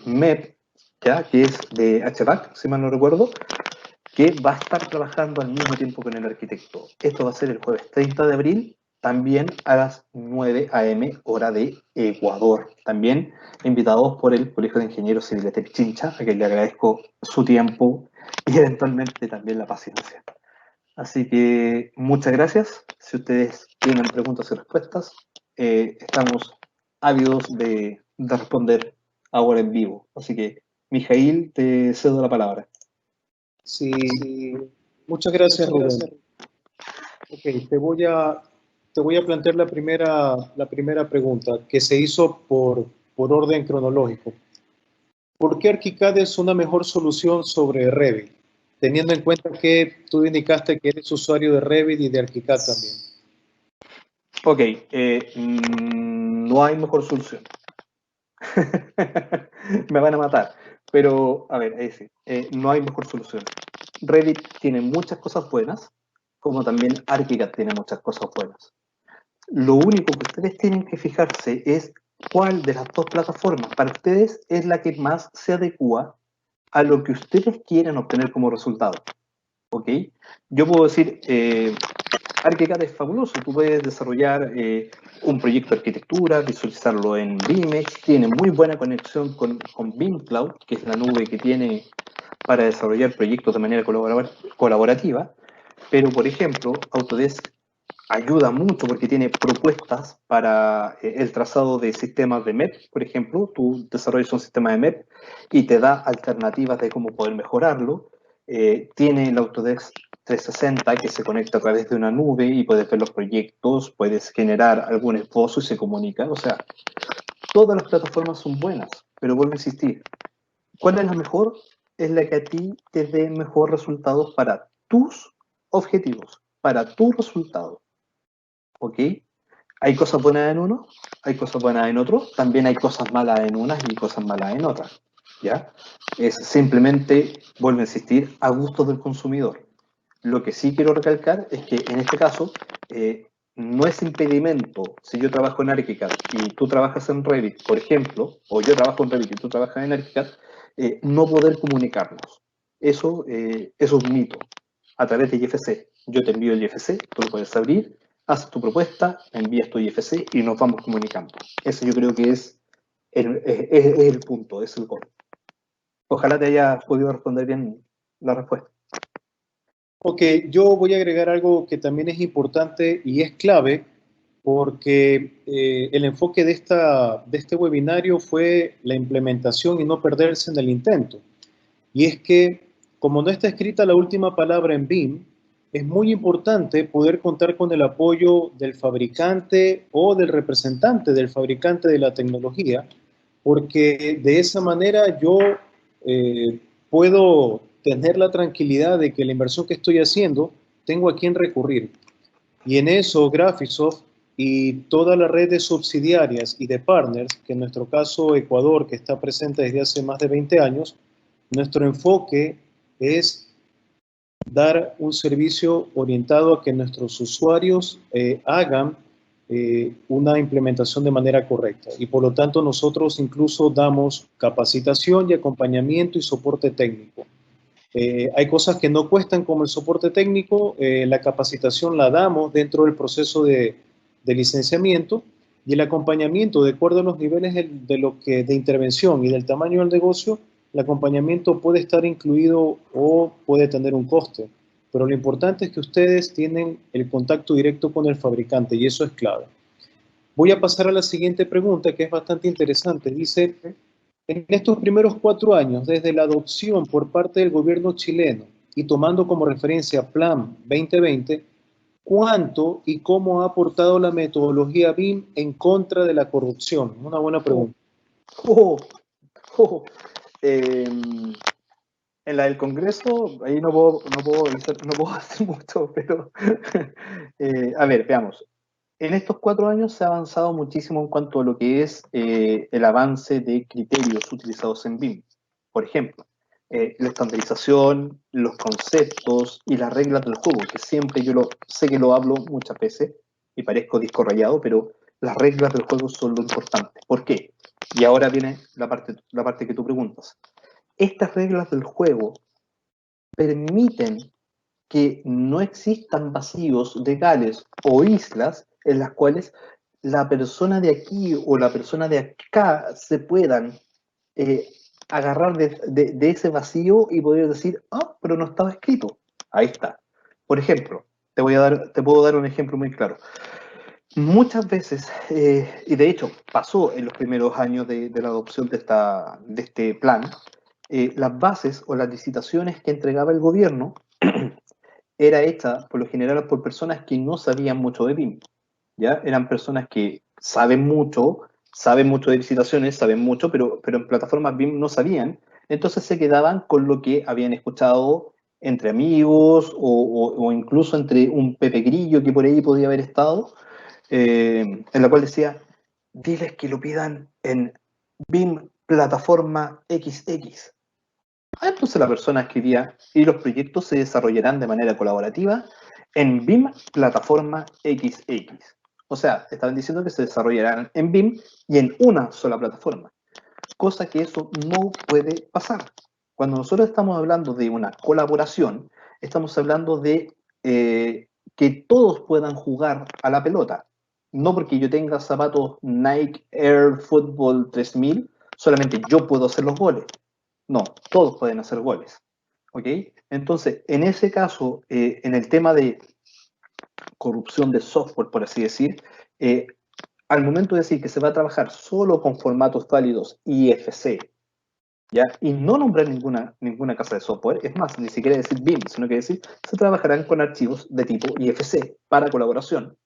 MEP, ¿ya? Que es de HVAC, si mal no recuerdo, que va a estar trabajando al mismo tiempo con el arquitecto. Esto va a ser el jueves 30 de abril, también a las 9 a.m. hora de Ecuador. También invitados por el Colegio de Ingenieros Civiles de Pichincha, a quien le agradezco su tiempo y eventualmente también la paciencia. Así que muchas gracias. Si ustedes tienen preguntas y respuestas, estamos ávidos de responder ahora en vivo. Así que, Mijail, te cedo la palabra. Sí, muchas gracias, Rubén. Ok, te voy a te voy a plantear la primera pregunta, que se hizo por orden cronológico. ¿Por qué ArchiCAD es una mejor solución sobre Revit? Teniendo en cuenta que tú indicaste que eres usuario de Revit y de ArchiCAD también. Ok, no hay mejor solución. Me van a matar. Pero, a ver, ahí sí, no hay mejor solución. Revit tiene muchas cosas buenas, como también ArchiCAD tiene muchas cosas buenas. Lo único que ustedes tienen que fijarse es cuál de las dos plataformas para ustedes es la que más se adecua a lo que ustedes quieren obtener como resultado. ¿Ok? Yo puedo decir, ArchiCAD es fabuloso, tú puedes desarrollar un proyecto de arquitectura, visualizarlo en BIMX, tiene muy buena conexión con BIM Cloud, que es la nube que tiene para desarrollar proyectos de manera colaborativa, pero por ejemplo, Autodesk ayuda mucho porque tiene propuestas para el trazado de sistemas de MEP, por ejemplo, tú desarrollas un sistema de MEP y te da alternativas de cómo poder mejorarlo. Tiene el Autodesk 360 que se conecta a través de una nube y puedes ver los proyectos, puedes generar algún esbozo y se comunica. O sea, todas las plataformas son buenas, pero vuelvo a insistir. ¿Cuál es la mejor? Es la que a ti te dé mejor resultados para tus objetivos, para tu resultado. ¿Ok? Hay cosas buenas en uno, hay cosas buenas en otro, también hay cosas malas en unas y cosas malas en otras, ¿ya? Es simplemente, vuelvo a insistir, a gusto del consumidor. Lo que sí quiero recalcar es que en este caso no es impedimento, si yo trabajo en ArchiCAD y tú trabajas en Revit, por ejemplo, o yo trabajo en Revit y tú trabajas en ArchiCAD, no poder comunicarnos. Eso es un mito. A través de IFC, yo te envío el IFC, tú lo puedes abrir, haces tu propuesta, envías tu IFC y nos vamos comunicando. Eso yo creo que es el punto, es el gol. Ojalá te haya podido responder bien la respuesta. Ok, yo voy a agregar algo que también es importante y es clave porque el enfoque de este webinario fue la implementación y no perderse en el intento. Y es que, como no está escrita la última palabra en BIM, es muy importante poder contar con el apoyo del fabricante o del representante del fabricante de la tecnología, porque de esa manera yo puedo tener la tranquilidad de que la inversión que estoy haciendo tengo a quién recurrir. Y en eso Graphisoft y toda la red de subsidiarias y de partners, que en nuestro caso Ecuador, que está presente desde hace más de 20 años, nuestro enfoque es dar un servicio orientado a que nuestros usuarios hagan una implementación de manera correcta. Y por lo tanto nosotros incluso damos capacitación y acompañamiento y soporte técnico. Hay cosas que no cuestan como el soporte técnico, la capacitación la damos dentro del proceso de licenciamiento y el acompañamiento, de acuerdo a los niveles de intervención y del tamaño del negocio, el acompañamiento puede estar incluido o puede tener un coste. Pero lo importante es que ustedes tienen el contacto directo con el fabricante y eso es clave. Voy a pasar a la siguiente pregunta que es bastante interesante. Dice, en estos primeros 4 años, desde la adopción por parte del gobierno chileno y tomando como referencia Plan 2020, ¿cuánto y cómo ha aportado la metodología BIM en contra de la corrupción? Una buena pregunta. Oh, oh. Eh, en la del Congreso, ahí no puedo hacer mucho, pero a ver, veamos. En estos 4 años se ha avanzado muchísimo en cuanto a lo que es el avance de criterios utilizados en BIM. Por ejemplo, la estandarización, los conceptos y las reglas del juego, que siempre sé que lo hablo muchas veces y parezco disco rayado, pero las reglas del juego son lo importante. ¿Por qué? Y ahora viene la parte que tú preguntas. Estas reglas del juego permiten que no existan vacíos legales o islas en las cuales la persona de aquí o la persona de acá se puedan eh, agarrar de ese vacío y poder decir, ah, pero no estaba escrito. Ahí está. Por ejemplo, te puedo dar un ejemplo muy claro. Muchas veces, y de hecho pasó en los primeros años de la adopción de este plan, las bases o las licitaciones que entregaba el gobierno era hecha por lo general por personas que no sabían mucho de BIM. ¿ya? Eran personas que saben mucho de licitaciones, saben mucho, pero en plataformas BIM no sabían, entonces se quedaban con lo que habían escuchado entre amigos o incluso entre un Pepe Grillo que por ahí podía haber estado, en la cual decía, diles que lo pidan en BIM plataforma XX. Entonces la persona escribía y los proyectos se desarrollarán de manera colaborativa en BIM plataforma XX. O sea, estaban diciendo que se desarrollarán en BIM y en una sola plataforma, cosa que eso no puede pasar. Cuando nosotros estamos hablando de una colaboración, estamos hablando de que todos puedan jugar a la pelota. No porque yo tenga zapatos Nike Air Football 3000, solamente yo puedo hacer los goles. No, todos pueden hacer goles. ¿Ok? Entonces, en ese caso, en el tema de corrupción de software, por así decir, eh, al momento de decir que se va a trabajar solo con formatos válidos IFC, ¿ya? Y no nombrar ninguna casa de software, es más, ni siquiera decir BIM, sino que decir, se trabajarán con archivos de tipo IFC para colaboración.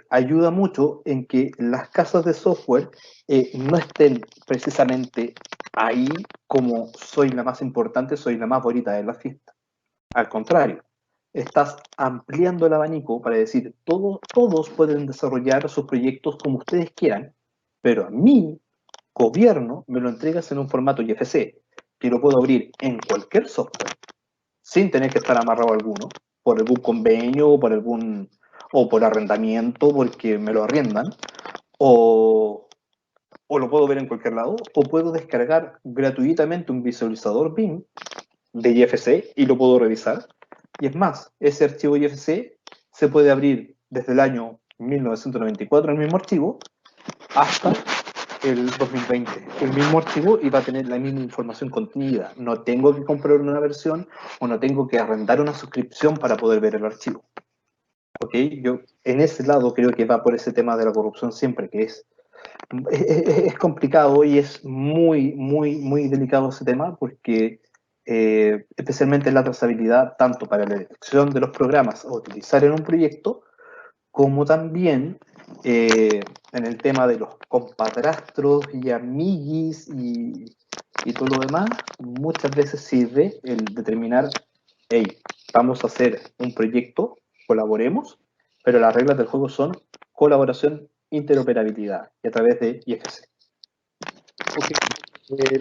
Ayuda mucho en que las casas de software no estén precisamente ahí como soy la más importante, soy la más bonita de la fiesta. Al contrario, estás ampliando el abanico para decir, todos pueden desarrollar sus proyectos como ustedes quieran, pero a mí, gobierno, me lo entregas en un formato IFC, que lo puedo abrir en cualquier software, sin tener que estar amarrado a alguno, por algún convenio, o por arrendamiento, porque me lo arriendan, o, o lo puedo ver en cualquier lado, o puedo descargar gratuitamente un visualizador BIM de IFC y lo puedo revisar. Y es más, ese archivo IFC se puede abrir desde el año 1994, el mismo archivo, hasta el 2020, el mismo archivo, y va a tener la misma información contenida. No tengo que comprar una versión o no tengo que arrendar una suscripción para poder ver el archivo. ¿Ok? Yo en ese lado creo que va por ese tema de la corrupción siempre, que es complicado y es muy delicado ese tema porque especialmente la trazabilidad, tanto para la elección de los programas a utilizar en un proyecto, como también en el tema de los compadrastros y amiguis y todo lo demás, muchas veces sirve el determinar, hey, vamos a hacer un proyecto, colaboremos, pero las reglas del juego son colaboración, interoperabilidad y a través de IFC. Okay.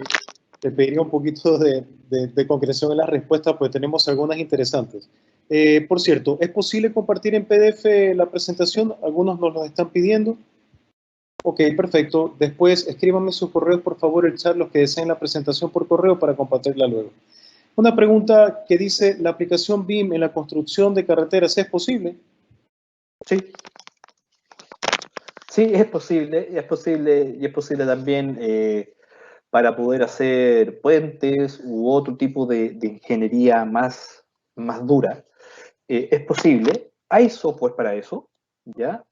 Te pediría un poquito de concreción en las respuestas, pues tenemos algunas interesantes. Por cierto, ¿es posible compartir en PDF la presentación? Algunos nos lo están pidiendo. Ok, perfecto. Después escríbanme sus correos, por favor, el chat, los que deseen la presentación por correo para compartirla luego. Una pregunta que dice, ¿la aplicación BIM en la construcción de carreteras es posible? Sí. Sí, es posible, y es posible también para poder hacer puentes u otro tipo de ingeniería más dura. Es posible, hay software para eso, ¿ya?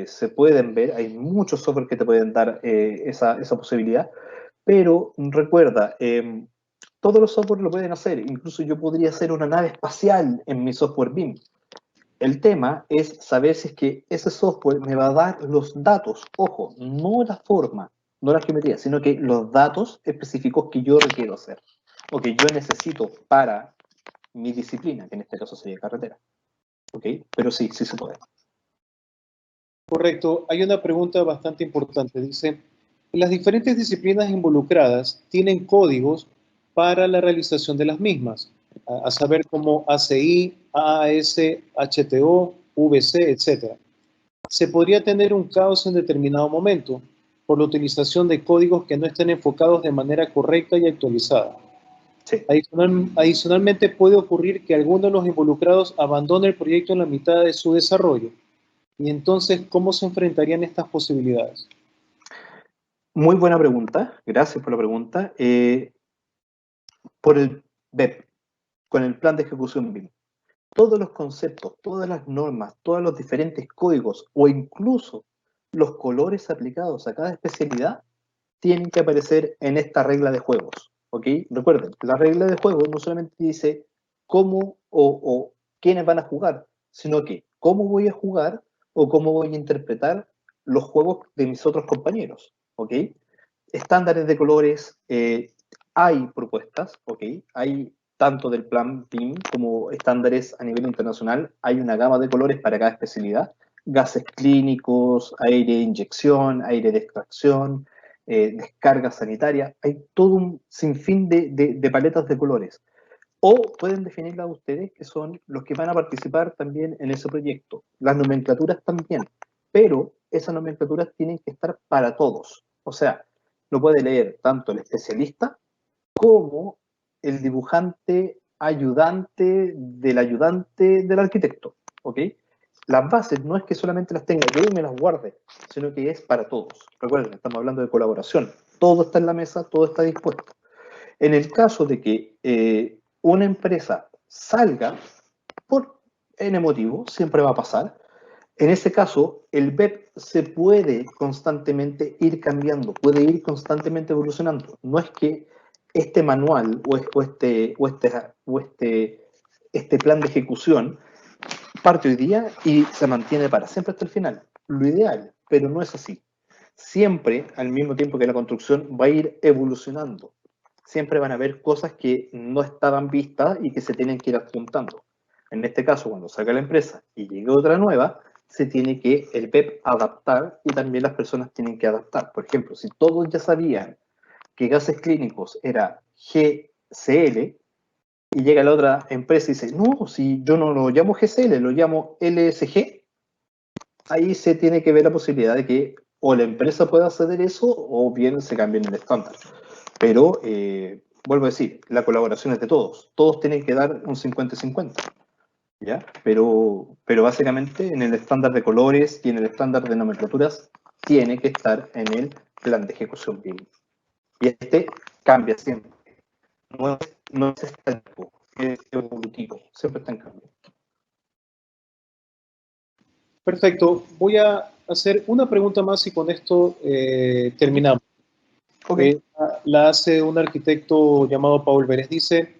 Se pueden ver, hay muchos software que te pueden dar esa posibilidad, pero recuerda, todos los software lo pueden hacer, incluso yo podría hacer una nave espacial en mi software BIM. El tema es saber si es que ese software me va a dar los datos, ojo, no la forma, no la geometría, sino que los datos específicos que yo requiero hacer o que yo necesito para mi disciplina, que en este caso sería carretera. ¿Ok? Pero sí se puede. Correcto. Hay una pregunta bastante importante. Dice, las diferentes disciplinas involucradas tienen códigos para la realización de las mismas, a saber como ACI, AAS, HTO, VC, etc. Se podría tener un caos en determinado momento por la utilización de códigos que no estén enfocados de manera correcta y actualizada. Sí. Adicionalmente, puede ocurrir que alguno de los involucrados abandone el proyecto en la mitad de su desarrollo. Y entonces, ¿cómo se enfrentarían estas posibilidades? Muy buena pregunta, gracias por la pregunta. Por el BEP, con el plan de ejecución BIM, todos los conceptos, todas las normas, todos los diferentes códigos o incluso los colores aplicados a cada especialidad tienen que aparecer en esta regla de juegos. ¿Ok? Recuerden, la regla de juego no solamente dice cómo o quiénes van a jugar, sino que cómo voy a jugar, o cómo voy a interpretar los juegos de mis otros compañeros, ¿ok? Estándares de colores, hay propuestas, ¿ok? Hay tanto del plan BIM como estándares a nivel internacional, hay una gama de colores para cada especialidad, gases clínicos, aire de inyección, aire de extracción, descarga sanitaria, hay todo un sinfín de paletas de colores. O pueden definirla ustedes, que son los que van a participar también en ese proyecto. Las nomenclaturas también, pero esas nomenclaturas tienen que estar para todos. O sea, lo puede leer tanto el especialista como el dibujante ayudante del arquitecto, ¿ok? Las bases no es que solamente las tenga yo y me las guarde, sino que es para todos. Recuerden, estamos hablando de colaboración. Todo está en la mesa, todo está dispuesto. En el caso de que una empresa salga por N motivo, siempre va a pasar. En ese caso, el BEP se puede constantemente ir cambiando, puede ir constantemente evolucionando. No es que este manual este plan de ejecución parte hoy día y se mantiene para siempre hasta el final. Lo ideal, pero no es así. Siempre, al mismo tiempo que la construcción, va a ir evolucionando. Siempre van a haber cosas que no estaban vistas y que se tienen que ir adjuntando. En este caso, cuando salga la empresa y llegue otra nueva, se tiene que el PEP adaptar y también las personas tienen que adaptar. Por ejemplo, si todos ya sabían que gases clínicos era GCL y llega la otra empresa y dice, no, si yo no lo llamo GCL, lo llamo LSG, ahí se tiene que ver la posibilidad de que o la empresa pueda acceder a eso o bien se cambien el estándar. Pero, vuelvo a decir, la colaboración es de todos. Todos tienen que dar un 50-50. ¿Ya? Pero básicamente en el estándar de colores y en el estándar de nomenclaturas tiene que estar en el plan de ejecución BIM. Y este cambia siempre. No es estático, es evolutivo. Siempre está en cambio. Perfecto. Voy a hacer una pregunta más y con esto terminamos. Okay. La hace un arquitecto llamado Paul Vélez. Dice,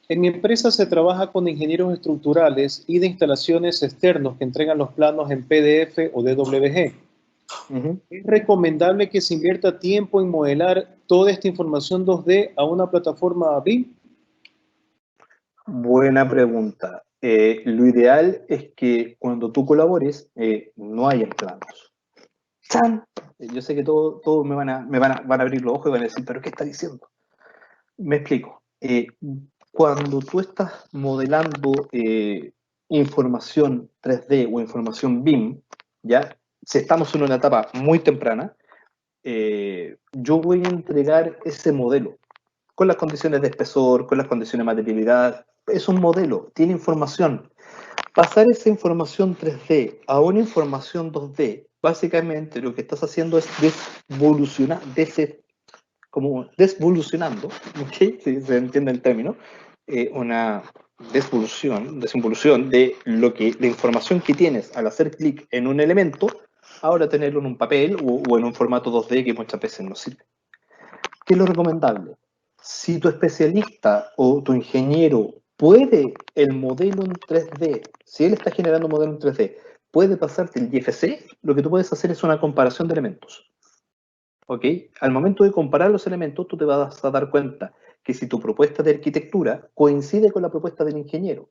en mi empresa se trabaja con ingenieros estructurales y de instalaciones externos que entregan los planos en PDF o DWG. ¿Es recomendable que se invierta tiempo en modelar toda esta información 2D a una plataforma BIM? Buena pregunta. Lo ideal es que cuando tú colabores no haya planos. ¡Chan! Yo sé que todos van a abrir los ojos y van a decir, ¿pero qué está diciendo? Me explico. Cuando tú estás modelando información 3D o información BIM, ya, si estamos en una etapa muy temprana, yo voy a entregar ese modelo con las condiciones de espesor, con las condiciones de materialidad. Es un modelo, tiene información. Pasar esa información 3D a una información 2D, básicamente lo que estás haciendo es desvolucionando, ¿okay? Si se entiende el término, una desinvolución de la información que tienes al hacer clic en un elemento, ahora tenerlo en un papel o en un formato 2D que muchas veces no sirve. ¿Qué es lo recomendable? Si tu especialista o tu ingeniero puede el modelo en 3D, si él está generando un modelo en 3D, puede pasarte el IFC, lo que tú puedes hacer es una comparación de elementos. ¿Ok? Al momento de comparar los elementos, tú te vas a dar cuenta que si tu propuesta de arquitectura coincide con la propuesta del ingeniero,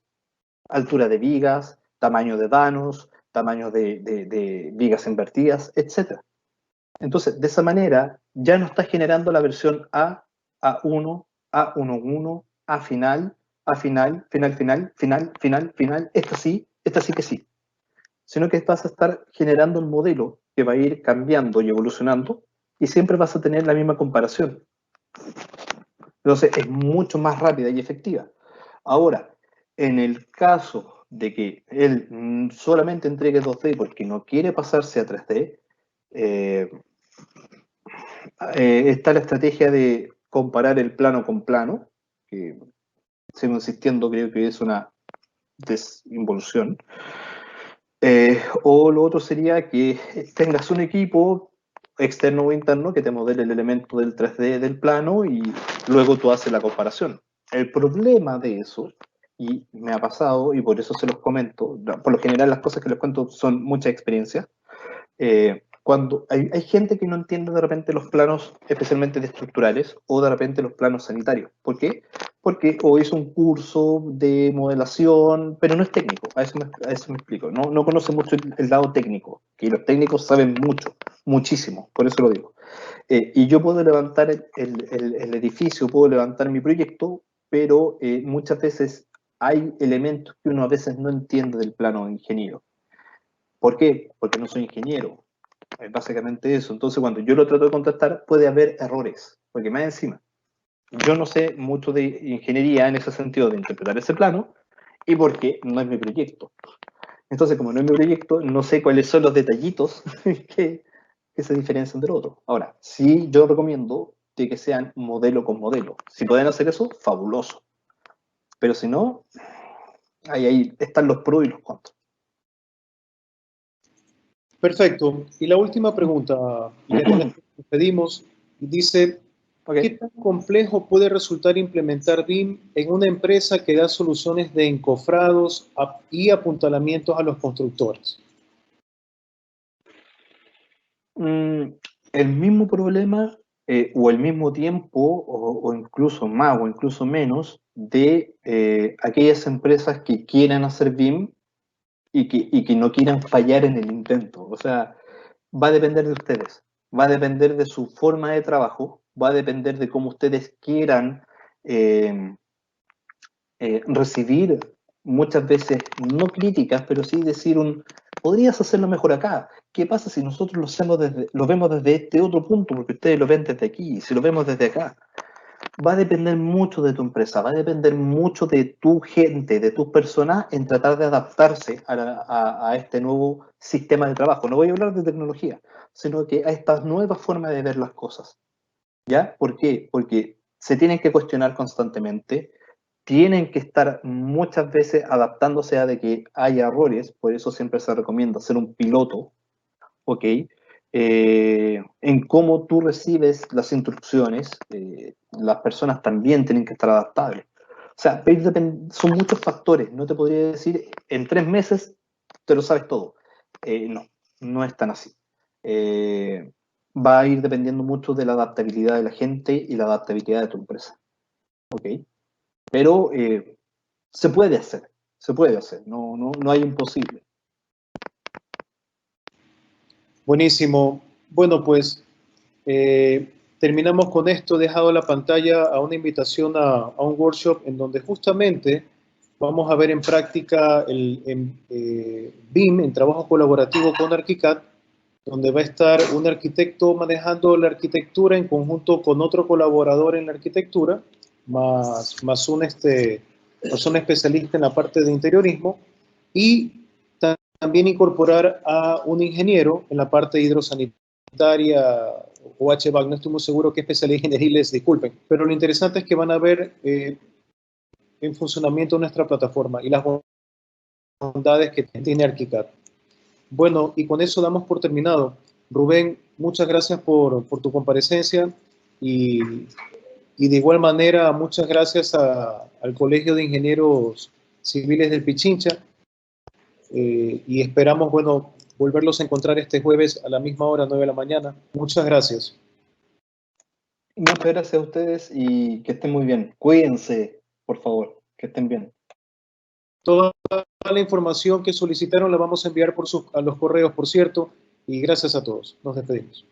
altura de vigas, tamaño de vanos, tamaño de vigas invertidas, etc. Entonces, de esa manera, ya no estás generando la versión A, A1, A11, A final, final, esta sí que sí. Sino que vas a estar generando un modelo que va a ir cambiando y evolucionando y siempre vas a tener la misma comparación. Entonces, es mucho más rápida y efectiva. Ahora, en el caso de que él solamente entregue 2D porque no quiere pasarse a 3D, está la estrategia de comparar el plano con plano, que sigo insistiendo, creo que es una desinvolución. O lo otro sería que tengas un equipo externo o interno que te modele el elemento del 3D del plano y luego tú haces la comparación. El problema de eso y me ha pasado, y por eso se los comento, por lo general las cosas que les cuento son mucha experiencia, cuando hay gente que no entiende de repente los planos especialmente de estructurales o de repente los planos sanitarios. ¿Por qué? Porque o hizo un curso de modelación, pero no es técnico, a eso me explico, no conoce mucho el lado técnico, que los técnicos saben mucho, muchísimo, por eso lo digo. Y yo puedo levantar el edificio, puedo levantar mi proyecto, pero muchas veces hay elementos que uno a veces no entiende del plano de ingeniero. ¿Por qué? Porque no soy ingeniero. Es básicamente eso. Entonces, cuando yo lo trato de contestar, puede haber errores. Porque más encima, yo no sé mucho de ingeniería en ese sentido de interpretar ese plano y porque no es mi proyecto. Entonces, como no es mi proyecto, no sé cuáles son los detallitos que se diferencian del otro. Ahora, sí yo recomiendo que sean modelo con modelo. Si pueden hacer eso, fabuloso. Pero si no, ahí están los pros y los contras. Perfecto. Y la última pregunta, y ya con esto nos despedimos, dice, ¿qué Ok. tan complejo puede resultar implementar BIM en una empresa que da soluciones de encofrados y apuntalamientos a los constructores? El mismo problema o el mismo tiempo o incluso más o incluso menos de aquellas empresas que quieran hacer BIM y que no quieran fallar en el intento. O sea, va a depender de ustedes, va a depender de su forma de trabajo, va a depender de cómo ustedes quieran eh, recibir muchas veces, no críticas, pero sí decir podrías hacerlo mejor acá. ¿Qué pasa si nosotros lo vemos desde este otro punto? Porque ustedes lo ven desde aquí, si lo vemos desde acá. Va a depender mucho de tu empresa, va a depender mucho de tu gente, de tus personas en tratar de adaptarse a este nuevo sistema de trabajo. No voy a hablar de tecnología, sino que a esta nueva forma de ver las cosas. ¿Ya? ¿Por qué? Porque se tienen que cuestionar constantemente, tienen que estar muchas veces adaptándose a de que haya errores, por eso siempre se recomienda hacer un piloto, ¿ok? En cómo tú recibes las instrucciones, las personas también tienen que estar adaptables. O sea, son muchos factores, no te podría decir en 3 meses te lo sabes todo. No, no es tan así. Eh, Va a ir dependiendo mucho de la adaptabilidad de la gente y la adaptabilidad de tu empresa, ¿ok? Pero se puede hacer, no hay imposible. Buenísimo. Bueno, pues terminamos con esto. He dejado la pantalla a una invitación a un workshop en donde justamente vamos a ver en práctica BIM, en trabajo colaborativo con ArchiCAD, donde va a estar un arquitecto manejando la arquitectura en conjunto con otro colaborador en la arquitectura, más un persona especialista en la parte de interiorismo, y también incorporar a un ingeniero en la parte hidrosanitaria o HVAC, no estoy muy seguro qué especialidad ingeniería les disculpen, pero lo interesante es que van a ver en funcionamiento nuestra plataforma y las bondades que tiene ArchiCAD. Bueno, y con eso damos por terminado. Rubén, muchas gracias por tu comparecencia y de igual manera muchas gracias al Colegio de Ingenieros Civiles del Pichincha y esperamos, bueno, volverlos a encontrar este jueves a la misma hora, 9 de la mañana. Muchas gracias. Muchas gracias a ustedes y que estén muy bien. Cuídense, por favor, que estén bien. Toda la información que solicitaron la vamos a enviar a los correos, por cierto, y gracias a todos. Nos despedimos.